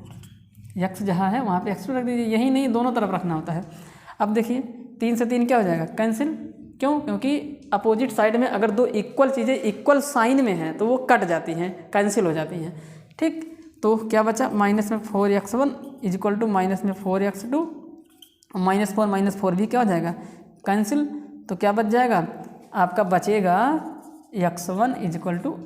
Speaker 1: x जहाँ है वहाँ पे x2 रख दीजिए। यही नहीं, दोनों तरफ रखना होता है। अब देखिए 3 से 3 क्या हो जाएगा, कैंसिल। क्यों? क्योंकि अपोजिट साइड में अगर दो इक्वल चीज़ें इक्वल साइन में हैं तो वो कट जाती हैं, कैंसिल हो जाती हैं। ठीक, तो क्या बचा, माइनस में 4x1 is equal to minus में 4x2, माइनस फोर भी क्या हो जाएगा, कैंसिल। तो क्या बच जाएगा आपका, बचेगा x1 is equal to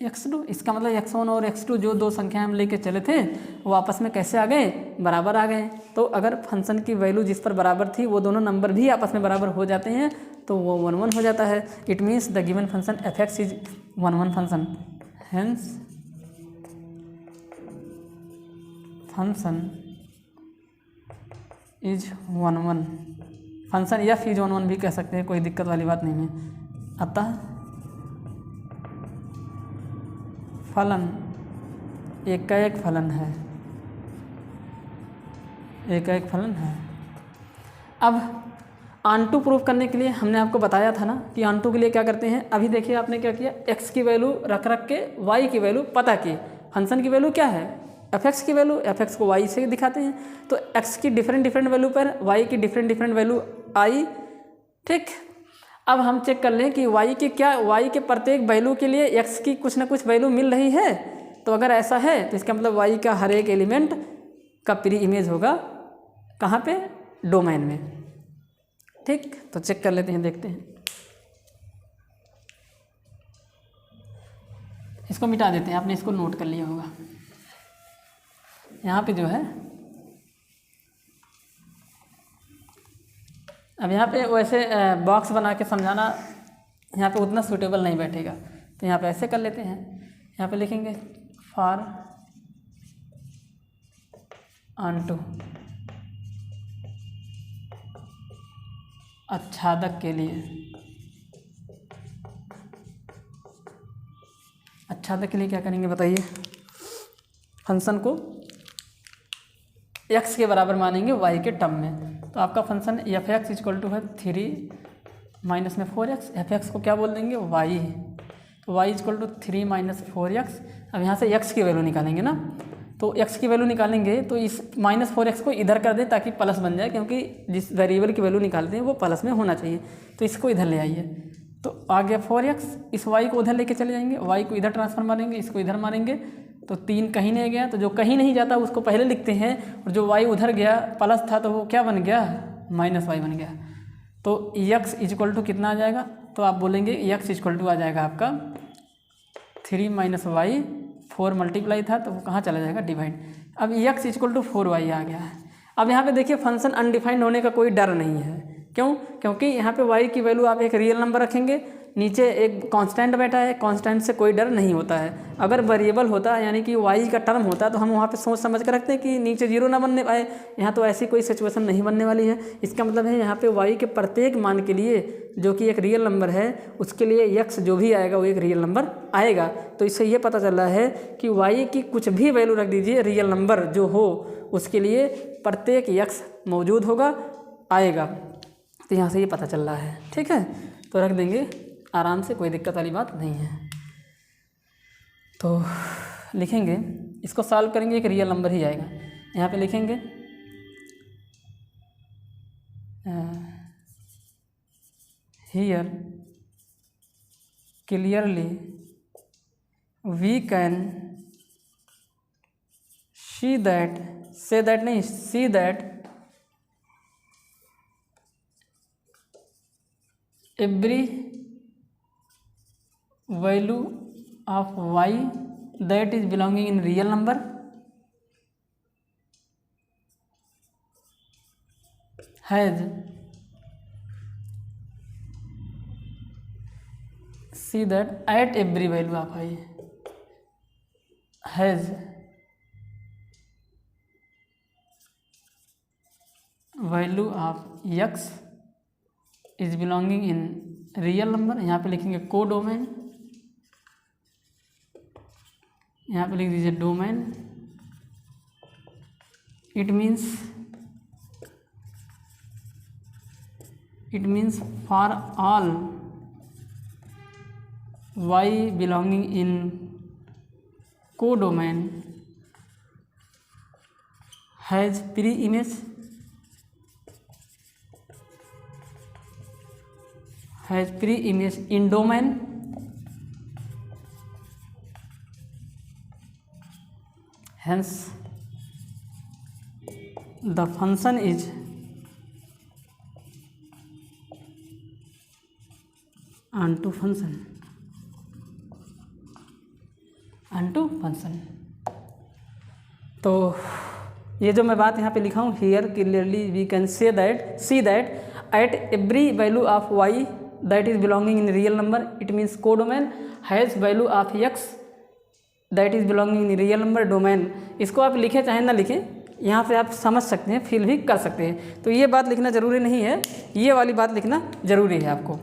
Speaker 1: x2। इसका मतलब x1 और x2 जो दो संख्या हम लेके चले थे वो आपस में कैसे आ गए, बराबर आ गए। तो अगर फंक्शन की वैल्यू जिस पर बराबर थी वो दोनों नंबर भी आपस में बराबर हो जाते हैं तो वो 1 1 हो जाता है। It means the given function F x is 1 1 function, hence function is 1 1 function, या इज 1 1 भी कह सकते हैं, कोई दिक्कत वाली बात नहीं है। अतः फलन एक का एक फलन है, एक का एक फलन है। अब आंटू प्रूफ करने के लिए हमने आपको बताया था ना कि आंटू के लिए क्या करते हैं। अभी देखिए आपने क्या किया, x की वैल्यू रख के y की वैल्यू पता की। फंक्शन की वैल्यू क्या है, f(x) की वैल्यू, f(x) को y से दिखाते हैं। तो x की डिफरेंट वैल्यू पर y की डिफरेंट वैल्यू आई। ठीक, अब हम चेक कर लें कि y के प्रत्येक वैल्यू के लिए x की कुछ ना कुछ वैल्यू मिल रही है। तो अगर ऐसा है तो इसका मतलब y का हर एक एलिमेंट का प्री इमेज होगा कहाँ पे, डोमेन में। ठीक, तो चेक कर लेते हैं, देखते हैं। इसको मिटा देते हैं, आपने इसको नोट कर लिया होगा। यहाँ पे जो है, अब यहाँ पे वैसे बॉक्स बना के समझाना यहाँ पे उतना सूटेबल नहीं बैठेगा, तो यहाँ पे ऐसे कर लेते हैं। यहाँ पे लिखेंगे फॉर आंटू आच्छादक के लिए, आच्छादक के लिए क्या करेंगे बताइए, फंक्शन को x के बराबर मानेंगे y के टर्म में। तो आपका function F X equal to है 3 माइनस में 4x, एफ एक्स को क्या बोल देंगे, y। तो y equal to 3 minus 4x। अब यहाँ से x की वैल्यू निकालेंगे ना, तो x की वैल्यू निकालेंगे तो इस माइनस 4x को इधर कर दें ताकि प्लस बन जाए, क्योंकि जिस वेरिएबल की वैल्यू निकालते हैं वो प्लस में होना चाहिए। तो इसको इधर ले आइए, तो आ गया 4x। इस y को उधर लेके चले जाएंगे, y को इधर ट्रांसफर मारेंगे, इसको इधर मारेंगे, तो 3 कहीं नहीं गया, तो जो कहीं नहीं जाता उसको पहले लिखते हैं, और जो y उधर गया प्लस था तो वो क्या बन गया, माइनस y बन गया। तो x इक्वल टू कितना आ जाएगा, तो आप बोलेंगे x इक्वल टू आ जाएगा आपका 3 माइनस वाई, 4 मल्टीप्लाई था तो वो कहाँ चला जाएगा, डिवाइड। अब x इक्वल टू 4y आ गया है। अब यहाँ पे देखिए फंक्शन अनडिफाइंड होने का कोई डर नहीं है। क्यों? क्योंकि यहाँ पे y की वैल्यू आप एक रियल नंबर रखेंगे, नीचे एक कांस्टेंट बैठा है, कांस्टेंट से कोई डर नहीं होता है। अगर वेरिएबल होता यानी कि y का टर्म होता तो हम वहाँ पे सोच समझ कर रखते हैं कि नीचे जीरो ना बनने पाए। यहाँ तो ऐसी कोई सिचुएशन नहीं बनने वाली है। इसका मतलब है यहाँ पे y के प्रत्येक मान के लिए जो कि एक रियल नंबर है उसके लिए x जो भी आएगा वो एक रियल नंबर आएगा। तो इससे ये पता चल रहा है कि y की कुछ भी वैल्यू रख दीजिए, रियल नंबर जो हो उसके लिए प्रत्येक x मौजूद होगा, आएगा। तो यहाँ से ये पता चल रहा है। ठीक है, तो रख देंगे आराम से, कोई दिक्कत वाली बात नहीं है। तो लिखेंगे, इसको सॉल्व करेंगे, एक रियल नंबर ही आएगा। यहाँ पे लिखेंगे here clearly we can see that, say that नहीं, see that every value of y that is belonging in real number has, see that at every value of y has value of x is belonging in real number. यहाँ पे लिखेंगे को domain, यहाँ पे लिख दीजिए domain it means for all y belonging in codomain has pre-image in domain hence the function is onto function तो ये जो मैं बात यहाँ पे लिखा हूँ, here clearly we can see that at every value of Y that is belonging in real number it means codomain has value of X that is belonging in real number domain. इसको आप लिखें चाहे ना लिखें, यहाँ पे आप समझ सकते हैं, फील भी कर सकते हैं। तो ये बात लिखना ज़रूरी नहीं है, ये वाली बात लिखना ज़रूरी है आपको,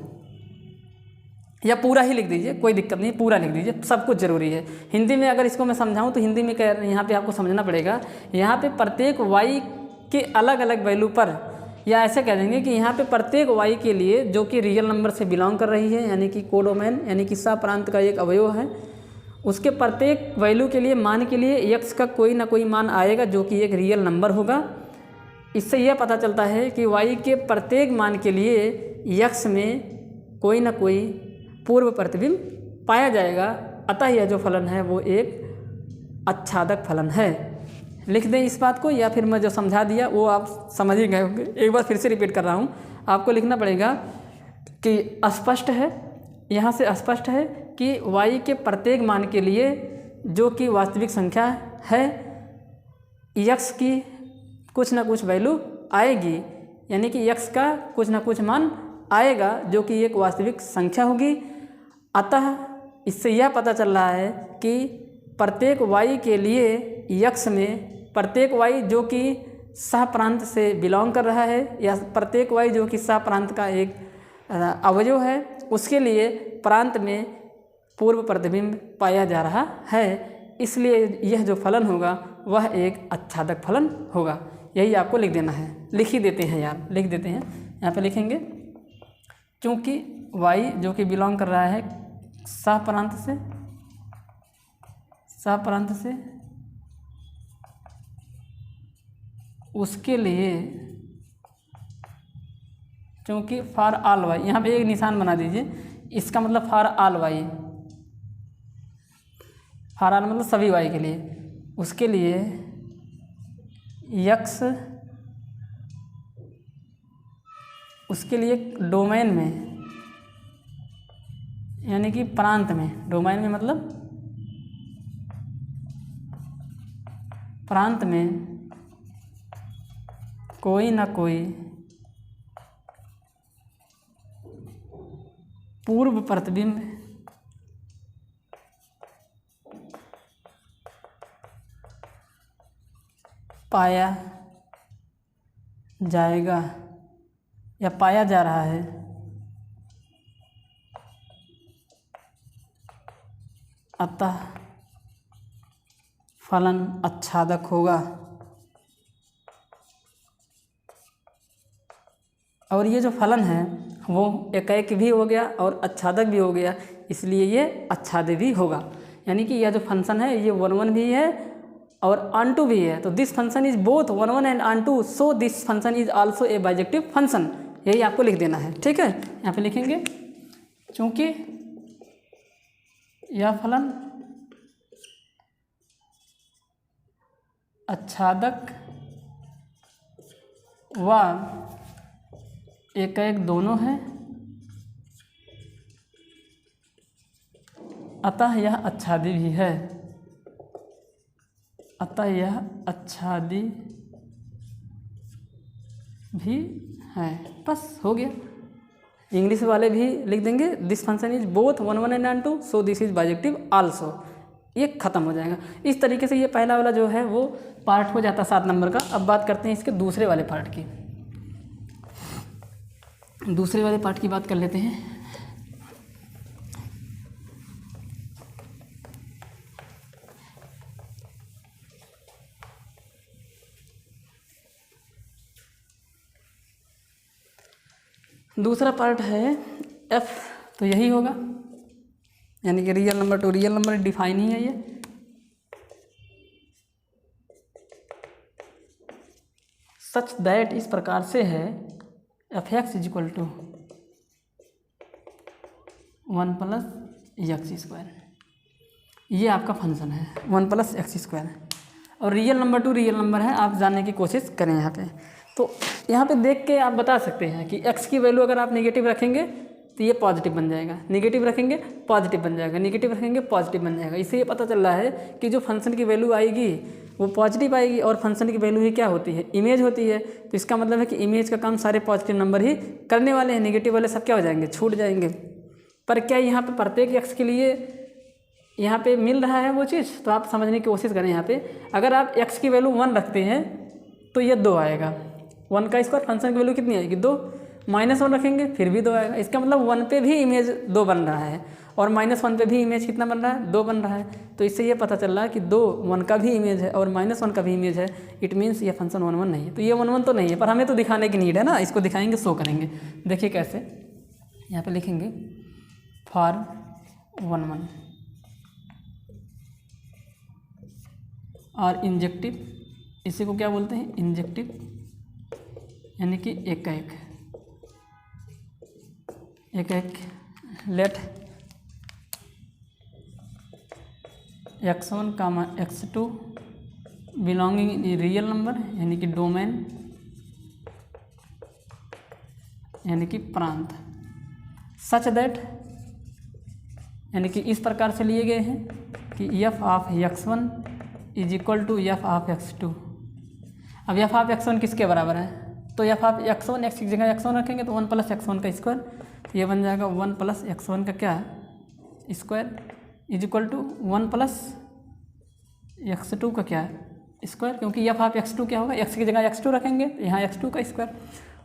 Speaker 1: या पूरा ही लिख दीजिए, कोई दिक्कत नहीं, पूरा लिख दीजिए, सब कुछ ज़रूरी है। हिंदी में अगर इसको मैं समझाऊं तो हिंदी में यहाँ पे आपको समझना पड़ेगा, यहाँ पे प्रत्येक वाई के अलग अलग वैल्यू पर, या ऐसे कह देंगे कि यहाँ पे प्रत्येक वाई के लिए जो कि रियल नंबर से बिलोंग कर रही है, यानी कि कोडोमेन यानी कि सह प्रांत का एक अवयव है, उसके प्रत्येक वैल्यू के लिए मान के लिए एक्स का कोई ना कोई मान आएगा जो कि एक रियल नंबर होगा। इससे यह पता चलता है कि वाई के प्रत्येक मान के लिए एक्स में कोई ना कोई पूर्व प्रतिबिंब पाया जाएगा, अतः यह जो फलन है वो एक आच्छादक फलन है। लिख दें इस बात को, या फिर मैं जो समझा दिया वो आप समझ ही गए होंगे। एक बार फिर से रिपीट कर रहा हूँ, आपको लिखना पड़ेगा कि स्पष्ट है, यहाँ से स्पष्ट है कि y के प्रत्येक मान के लिए जो कि वास्तविक संख्या है x की कुछ ना कुछ वैल्यू आएगी, यानी कि x का कुछ ना कुछ मान आएगा जो कि एक वास्तविक संख्या होगी। अतः इससे यह पता चल रहा है कि प्रत्येक y के लिए x में प्रत्येक y जो कि सह प्रांत से बिलोंग कर रहा है, या प्रत्येक y जो कि सह प्रांत का एक अवयव है, उसके लिए प्रांत में पूर्व प्रतिबिंब पाया जा रहा है। इसलिए यह जो फलन होगा वह एक आच्छादक फलन होगा। यही आपको लिख देना है, लिख ही देते हैं यार, लिख देते हैं। यहाँ पे लिखेंगे क्योंकि y जो कि बिलोंग कर रहा है सह प्रांत से उसके लिए, क्योंकि फॉर ऑल वाई, यहाँ पे एक निशान बना दीजिए, इसका मतलब for all Y, for all मतलब सभी वाई के लिए, उसके लिए यक्स उसके लिए डोमेन में यानी कि प्रांत में, डोमेन में मतलब प्रांत में कोई ना कोई पूर्व प्रतिबिंब पाया जाएगा या पाया जा रहा है, अतः फलन आच्छादक होगा। और ये जो फलन है वो एकैक भी हो गया और आच्छादक भी हो गया, इसलिए ये आच्छादक भी होगा। यानी कि यह जो फंक्शन है ये 1 1 भी है और ऑन2 भी है। तो this function is both 1 1 and onto, so this function is also a bijective function. यही आपको लिख देना है, ठीक है। यहाँ पे लिखेंगे क्योंकि यह फलन आच्छादक व एकैक दोनों है, अतः यह आच्छादी भी है, अतः यह आच्छादी भी है। बस हो गया। इंग्लिश वाले भी लिख देंगे this function is both 1 1 and onto, so this is bijective also. ये खत्म हो जाएगा। इस तरीके से ये पहला वाला जो है वो पार्ट हो जाता 7 नंबर का। अब बात करते हैं इसके दूसरे वाले पार्ट की। दूसरे वाले पार्ट की बात कर लेते हैं। दूसरा पार्ट है एफ, तो यही होगा, यानी कि real number to real number define ही है ये। सच दैट इस प्रकार से है f x is equal to 1 + x², ये आपका फंक्शन है 1 + x², और real number to real number है, आप जानने की कोशिश करें यहाँ पे। तो यहाँ पे देख के आप बता सकते हैं कि x की वैल्यू अगर आप नेगेटिव रखेंगे तो ये पॉजिटिव बन जाएगा, नेगेटिव रखेंगे पॉजिटिव बन जाएगा, नेगेटिव रखेंगे पॉजिटिव बन जाएगा। इससे ये पता चल रहा है कि जो फंक्शन की वैल्यू आएगी वो पॉजिटिव आएगी, और फंक्शन की वैल्यू ही क्या होती है, इमेज होती है। तो इसका मतलब है कि इमेज का काम सारे पॉजिटिव नंबर ही करने वाले हैं, नेगेटिव वाले सब क्या हो जाएंगे, छूट जाएंगे। पर क्या यहाँ पर प्रत्येक x के लिए यहाँ पे मिल रहा है वो चीज़, तो आप समझने की कोशिश करें। यहाँ पे अगर आप x की वैल्यू 1 रखते हैं तो ये 2 आएगा, 1 का स्क्वायर, फंक्शन की वैल्यू कितनी आएगी 2, -1 रखेंगे फिर भी 2 आएगा। इसका मतलब 1 पे भी इमेज 2 बन रहा है, और -1 पे भी इमेज कितना बन रहा है, 2 बन रहा है। तो इससे ये पता चल रहा है कि 2 1 का भी इमेज है और -1 का भी इमेज है। इट मीन्स ये फंक्शन 1 1 नहीं है। तो ये 1 1 तो नहीं है, पर हमें तो दिखाने की नीड है ना, इसको दिखाएंगे, शो करेंगे। देखिए कैसे, यहाँ पे लिखेंगे फॉर 1 1 और इंजेक्टिव, इसी को क्या बोलते हैं, इंजेक्टिव, यानी कि एक का एक let x1, x2 belonging in real number, यानी कि डोमेन, यानी कि प्रांत, सच दैट, यानी कि इस प्रकार से लिए गए हैं कि f of x1 is equal to f of x2। अब f ऑफ x1 किसके बराबर है, तो f ऑफ x1, x की जगह x1 रखेंगे तो 1 + x1 का स्क्वायर, तो ये बन जाएगा 1 + x1 का क्या है square, is equal to 1 + x2 का क्या है स्क्वायर, क्योंकि f ऑफ x2 क्या होगा, x की जगह x2 रखेंगे तो यहाँ x2 का स्क्वायर,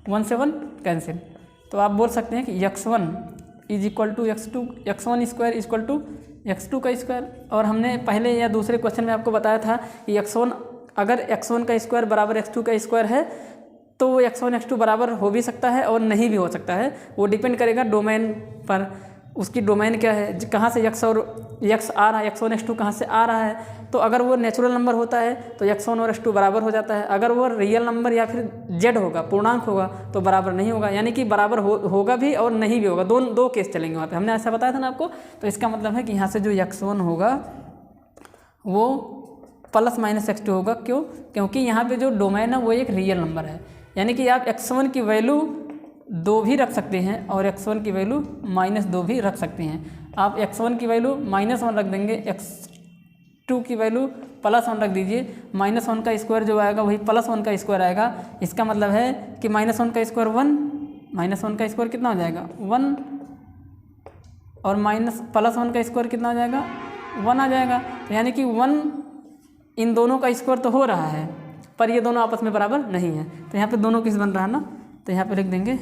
Speaker 1: 1 से 1 कैंसिल। तो आप बोल सकते हैं कि x1 is equal to x1 square is equal to x2 का स्क्वायर। और हमने पहले या दूसरे क्वेश्चन में आपको बताया था कि x1 अगर x1 का स्क्वायर बराबर x2 का स्क्वायर है तो वो x1 x2 बराबर हो भी सकता है और नहीं भी हो सकता है, वो डिपेंड करेगा डोमेन पर, उसकी डोमेन क्या है, कहाँ से x और x आ रहा है, x1 x2 कहाँ से आ रहा है। तो अगर वो नेचुरल नंबर होता है तो x1 और x2 बराबर हो जाता है, अगर वो रियल नंबर या फिर z होगा, पूर्णांक होगा, तो बराबर नहीं होगा, यानी कि बराबर होगा भी और नहीं भी होगा, दो केस चलेंगे वहाँ पे, हमने ऐसा बताया था ना आपको। तो इसका मतलब है कि यहाँ से जो x1 होगा वो ± x2 होगा, क्यों, क्योंकि यहाँ पे जो डोमेन है वो एक रियल नंबर है, यानी कि आप x1 की वैल्यू 2 भी रख सकते हैं और x1 की वैल्यू -2 भी रख सकते हैं। आप x1 की वैल्यू -1 रख देंगे, x2 की वैल्यू +1 रख दीजिए, -1 का स्क्वायर जो आएगा वही +1 का स्क्वायर आएगा। इसका मतलब है कि -1 का स्क्वायर 1, -1 का स्क्वायर कितना हो जाएगा 1, और +1 का स्क्वायर कितना हो जाएगा 1 आ जाएगा। तो यानी कि 1 इन दोनों का स्क्वायर तो हो रहा है, पर ये दोनों आपस में बराबर नहीं है। तो यहाँ पे दोनों किस बन रहा है ना, तो यहाँ पे लिख देंगे,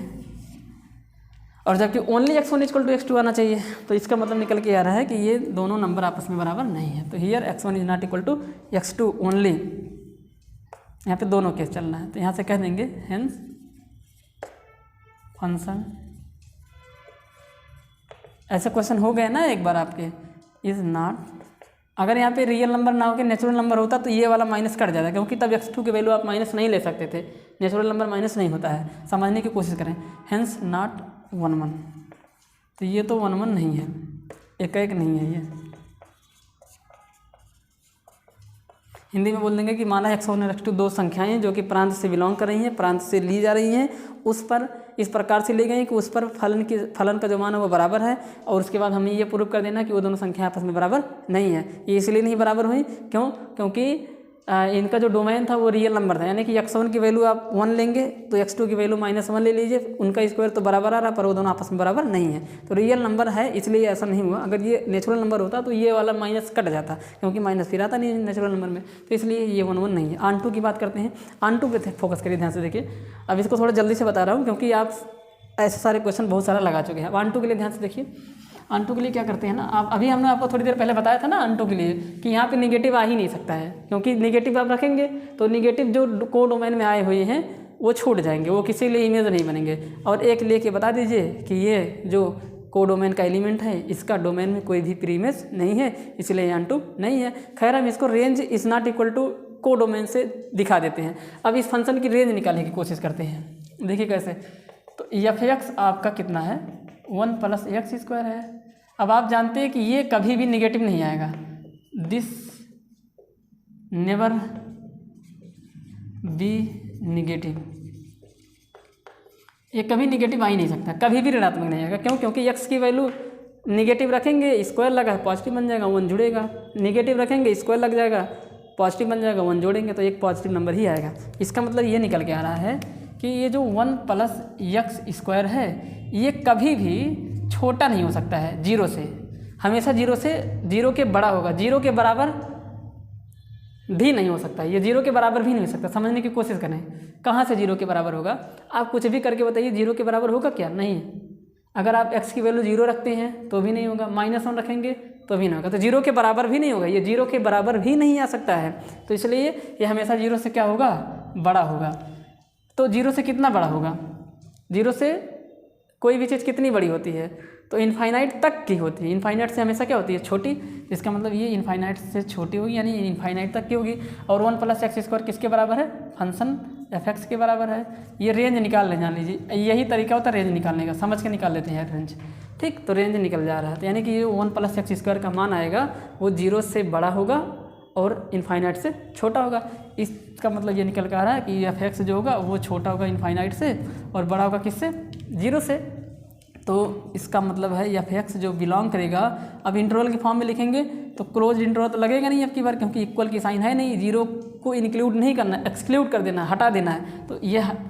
Speaker 1: और जबकि ओनली x1 = x2 आना चाहिए, तो इसका मतलब निकल के आ रहा है कि ये दोनों नंबर आपस में बराबर नहीं है। तो here x1 is not equal to x2 only, यहाँ पे दोनों केस चलना है। तो यहाँ से कह देंगे हेंस फंक्शन, ऐसे क्वेश्चन हो गए ना एक बार आपके, इज नॉट, अगर यहाँ पे रियल नंबर ना होकर नेचुरल नंबर होता तो ये वाला माइनस कट जाता, क्योंकि तब x2 की वैल्यू आप माइनस नहीं ले सकते थे, नेचुरल नंबर माइनस नहीं होता है, समझने की कोशिश करें। हेंस नॉट 1 1, तो ये तो 1 1 नहीं है, एक नहीं है। ये हिंदी में बोल देंगे कि माना x1 और x2 दो संख्याएं जो कि प्रांत से बिलोंग कर रही हैं, प्रांत से ली जा रही हैं, उस पर इस प्रकार से ली गई कि उस पर फलन का जो मान है वो बराबर है, और उसके बाद हमें ये प्रूव कर देना कि वो दोनों संख्या आपस में बराबर नहीं है। ये इसलिए नहीं बराबर हुई, क्यों, क्योंकि इनका जो डोमेन था वो रियल नंबर था, यानी कि x1 की वैल्यू आप 1 लेंगे तो x2 की वैल्यू -1 ले लीजिए, उनका स्क्वायर तो बराबर आ रहा, पर वो दोनों आपस में बराबर नहीं है। तो रियल नंबर है इसलिए ऐसा नहीं हुआ। अगर ये नेचुरल नंबर होता तो ये वाला माइनस कट जाता, क्योंकि माइनस फिर आता नहीं नेचुरल नंबर में, तो इसलिए ये 1 1 नहीं है। ऑन टू की बात करते हैं, ऑन टू पे फोकस करिए, ध्यान से देखिए। अब इसको थोड़ा जल्दी से बता रहा हूँ क्योंकि आप ऐसे सारे क्वेश्चन बहुत सारा लगा चुके हैं। ऑन टू के लिए ध्यान से देखिए, ऑन टू के लिए क्या करते हैं ना, आप अभी हमने आपको थोड़ी देर पहले बताया था ना ऑन टू के लिए कि यहाँ पे निगेटिव आ ही नहीं सकता है, क्योंकि निगेटिव आप रखेंगे तो निगेटिव जो को डोमेन में आए हुए हैं वो छूट जाएंगे, वो किसी लिए इमेज नहीं बनेंगे। और एक लेके बता दीजिए कि ये जो कोडोमेन का एलिमेंट है इसका डोमेन में कोई भी प्री इमेज नहीं है, इसलिए यहाँ टू नहीं है। खैर हम इसको range is not equal to codomain से दिखा देते हैं। अब इस फंक्शन की रेंज निकालने की कोशिश करते हैं। देखिए कैसे, तो एफ एक्स आपका कितना है 1 + x² है। अब आप जानते हैं कि ये कभी भी निगेटिव नहीं आएगा, दिस नेवर बी निगेटिव, ये कभी निगेटिव आ ही नहीं सकता, कभी भी ऋणात्मक नहीं आएगा। क्यों? क्योंकि x की वैल्यू निगेटिव रखेंगे स्क्वायर लगा पॉजिटिव बन जाएगा 1 जुड़ेगा, निगेटिव रखेंगे स्क्वायर लग जाएगा पॉजिटिव बन जाएगा 1 जोड़ेंगे तो एक पॉजिटिव नंबर ही आएगा। इसका मतलब ये निकल के आ रहा है कि ये जो 1 + x² है ये कभी भी छोटा नहीं हो सकता है 0 से, हमेशा 0 के बड़ा होगा, 0 के बराबर भी नहीं हो सकता, ये 0 के बराबर भी नहीं हो सकता। समझने की कोशिश करें, कहाँ से 0 के बराबर होगा? आप कुछ भी करके बताइए 0 के बराबर होगा क्या? नहीं। अगर आप x की वैल्यू 0 रखते हैं तो भी नहीं होगा, -1 रखेंगे तो भी नहीं होगा, तो 0 के बराबर भी नहीं होगा, ये 0 के बराबर भी नहीं आ सकता है। तो इसलिए ये हमेशा 0 से क्या होगा? बड़ा होगा। तो 0 से कितना बड़ा होगा? 0 से कोई भी चीज़ कितनी बड़ी होती है? तो इनफाइनाइट तक की होती है, इनफाइनाइट से हमेशा क्या होती है? छोटी। इसका मतलब ये इनफाइनाइट से छोटी होगी, यानी इनफाइनाइट तक की होगी। और 1 + x² किसके बराबर है? फंक्शन f(x) के बराबर है। ये रेंज निकाल ले, जान लीजिए यही तरीका होता है रेंज निकालने का, समझ के निकाल लेते हैं रेंज। ठीक, तो रेंज निकल जा रहा है, तो यानी कि ये 1 + x² का मान आएगा वो 0 से बड़ा होगा और इनफाइनाइट से छोटा होगा। इसका मतलब ये निकल कर आ रहा है कि f(x) जो होगा वो छोटा होगा इनफाइनाइट से और बड़ा होगा किससे? 0 से। तो इसका मतलब है f(x) जो बिलोंग करेगा, अब इंटरवल के फॉर्म में लिखेंगे तो क्लोज इंटरवल तो लगेगा नहीं अब की बार, क्योंकि इक्वल की साइन है नहीं, 0 को इंक्लूड नहीं करना है, एक्सक्लूड कर देना है, हटा देना है। तो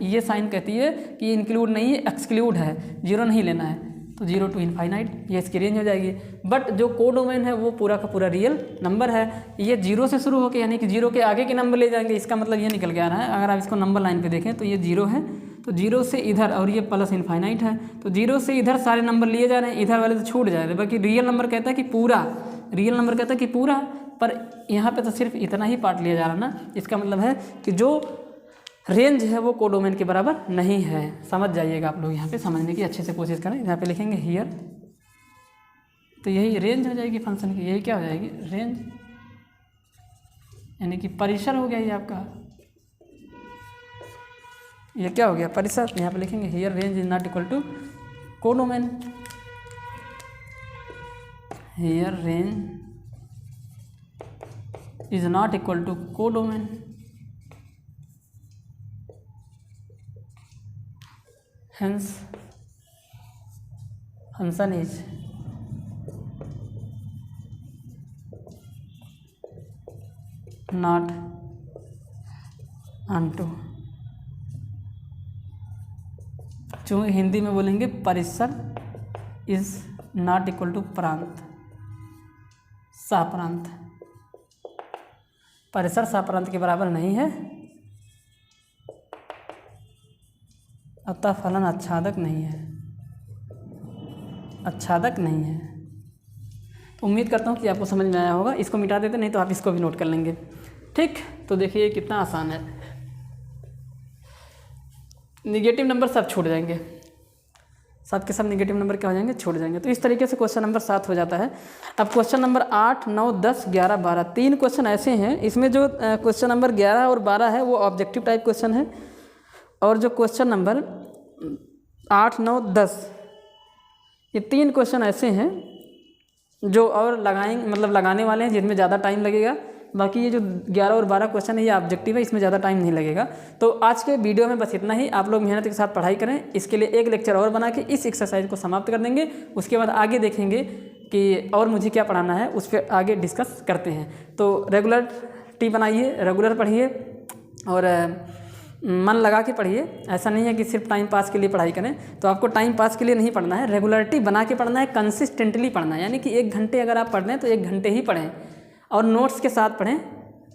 Speaker 1: ये साइन कहती है कि ये इंक्लूड नहीं है, एक्सक्लूड है, 0 नहीं लेना है। तो 0 to इनफाइनाइट ये इसकी रेंज हो जाएगी। बट जो कोडोमेन है वो पूरा का पूरा रियल नंबर है, ये 0 से शुरू होकर यानी कि 0 के आगे के नंबर ले जाएंगे। इसका मतलब ये निकल के आ रहा है, अगर आप इसको नंबर लाइन पे देखें तो ये 0 है, तो 0 से इधर और ये प्लस इनफाइनाइट है, तो 0 से इधर सारे नंबर लिए जा रहे हैं, इधर वाले तो छूट जा रहे हैं। बाकी रियल नंबर कहता है कि पूरा, रियल नंबर कहता है कि पूरा, पर यहाँ पे तो सिर्फ इतना ही पार्ट लिया जा रहा है ना। इसका मतलब है कि जो रेंज है वो कोडोमेन के बराबर नहीं है। समझ जाइएगा आप लोग, यहाँ पे समझने की अच्छे से कोशिश करें। यहाँ पे लिखेंगे हियर, तो यही रेंज हो जाएगी फंक्शन की, यही क्या हो जाएगी? रेंज, यानी कि परिसर हो गया ये आपका, ये क्या हो गया? परिसर। यहाँ पे लिखेंगे here range is not equal to codomain, here range is not equal to codomain, hence function is not onto, चूँकि हिंदी में बोलेंगे परिसर इज नॉट इक्वल टू प्रांत, सह प्रांत, परिसर सह प्रांत के बराबर नहीं है, अतः फलन आच्छादक नहीं है, आच्छादक नहीं है। तो उम्मीद करता हूँ कि आपको समझ में आया होगा। इसको मिटा देते, नहीं तो आप इसको भी नोट कर लेंगे। ठीक, तो देखिए कितना आसान है, निगेटिव नंबर सब छूट जाएंगे, सब के सब निगेटिव नंबर क्या हो जाएंगे? छूट जाएंगे। तो इस तरीके से क्वेश्चन नंबर 7 हो जाता है। अब क्वेश्चन नंबर 8, 9, 10, 11, 12 3 क्वेश्चन ऐसे हैं। इसमें जो क्वेश्चन नंबर 11 और 12 है वो ऑब्जेक्टिव टाइप क्वेश्चन है, और जो क्वेश्चन नंबर 8, 9, 10 ये 3 क्वेश्चन ऐसे हैं जो और लगाने वाले हैं, जिनमें ज़्यादा टाइम लगेगा। बाकी ये जो 11 और 12 क्वेश्चन है ये ऑब्जेक्टिव है, इसमें ज़्यादा टाइम नहीं लगेगा। तो आज के वीडियो में बस इतना ही। आप लोग मेहनत के साथ पढ़ाई करें। इसके लिए एक लेक्चर और बना के इस एक्सरसाइज को समाप्त कर देंगे। उसके बाद आगे देखेंगे कि और मुझे क्या पढ़ाना है, उस पर आगे डिस्कस करते हैं। तो रेगुलरिटी बनाइए, रेगुलर पढ़िए और मन लगा के पढ़िए। ऐसा नहीं है कि सिर्फ टाइम पास के लिए पढ़ाई करें, तो आपको टाइम पास के लिए नहीं पढ़ना है, रेगुलरिटी बना के पढ़ना है, कंसिस्टेंटली पढ़ना है। यानी कि 1 घंटे अगर आप पढ़ रहे हैं तो 1 घंटे ही पढ़ें और नोट्स के साथ पढ़ें।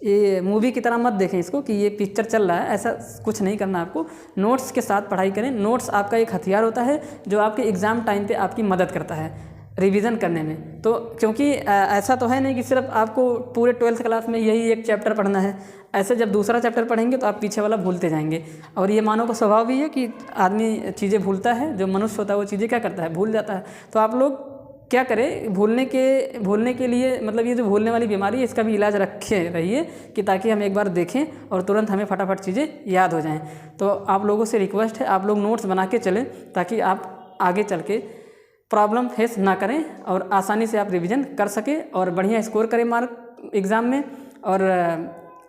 Speaker 1: ये मूवी की तरह मत देखें इसको कि ये पिक्चर चल रहा है, ऐसा कुछ नहीं करना आपको। नोट्स के साथ पढ़ाई करें। नोट्स आपका एक हथियार होता है जो आपके एग्ज़ाम टाइम पे आपकी मदद करता है। रिवीजन करने में। तो क्योंकि ऐसा तो है नहीं कि सिर्फ आपको पूरे 12th क्लास में यही एक चैप्टर पढ़ना है। ऐसे जब दूसरा चैप्टर पढ़ेंगे तो आप पीछे वाला भूलते जाएंगे, और ये मानव का स्वभाव भी है कि आदमी चीज़ें भूलता है, जो मनुष्य होता है वो चीज़ें क्या करता है, भूल जाता है। तो आप लोग क्या करें, भूलने के लिए मतलब ये जो भूलने वाली बीमारी है इसका भी इलाज रखे रहिए, कि ताकि हम एक बार देखें और तुरंत हमें फटाफट चीज़ें याद हो जाएं। तो आप लोगों से रिक्वेस्ट है, आप लोग नोट्स बना के चलें, ताकि आप आगे चल के प्रॉब्लम फेस ना करें और आसानी से आप रिवीजन कर सकें और बढ़िया स्कोर करें मार्क एग्ज़ाम में, और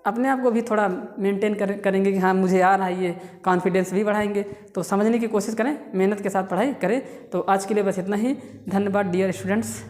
Speaker 1: अपने आप को भी थोड़ा मेंटेन करेंगे कि हाँ मुझे आ रहा है, ये कॉन्फिडेंस भी बढ़ाएंगे। तो समझने की कोशिश करें, मेहनत के साथ पढ़ाई करें। तो आज के लिए बस इतना ही। धन्यवाद डियर स्टूडेंट्स।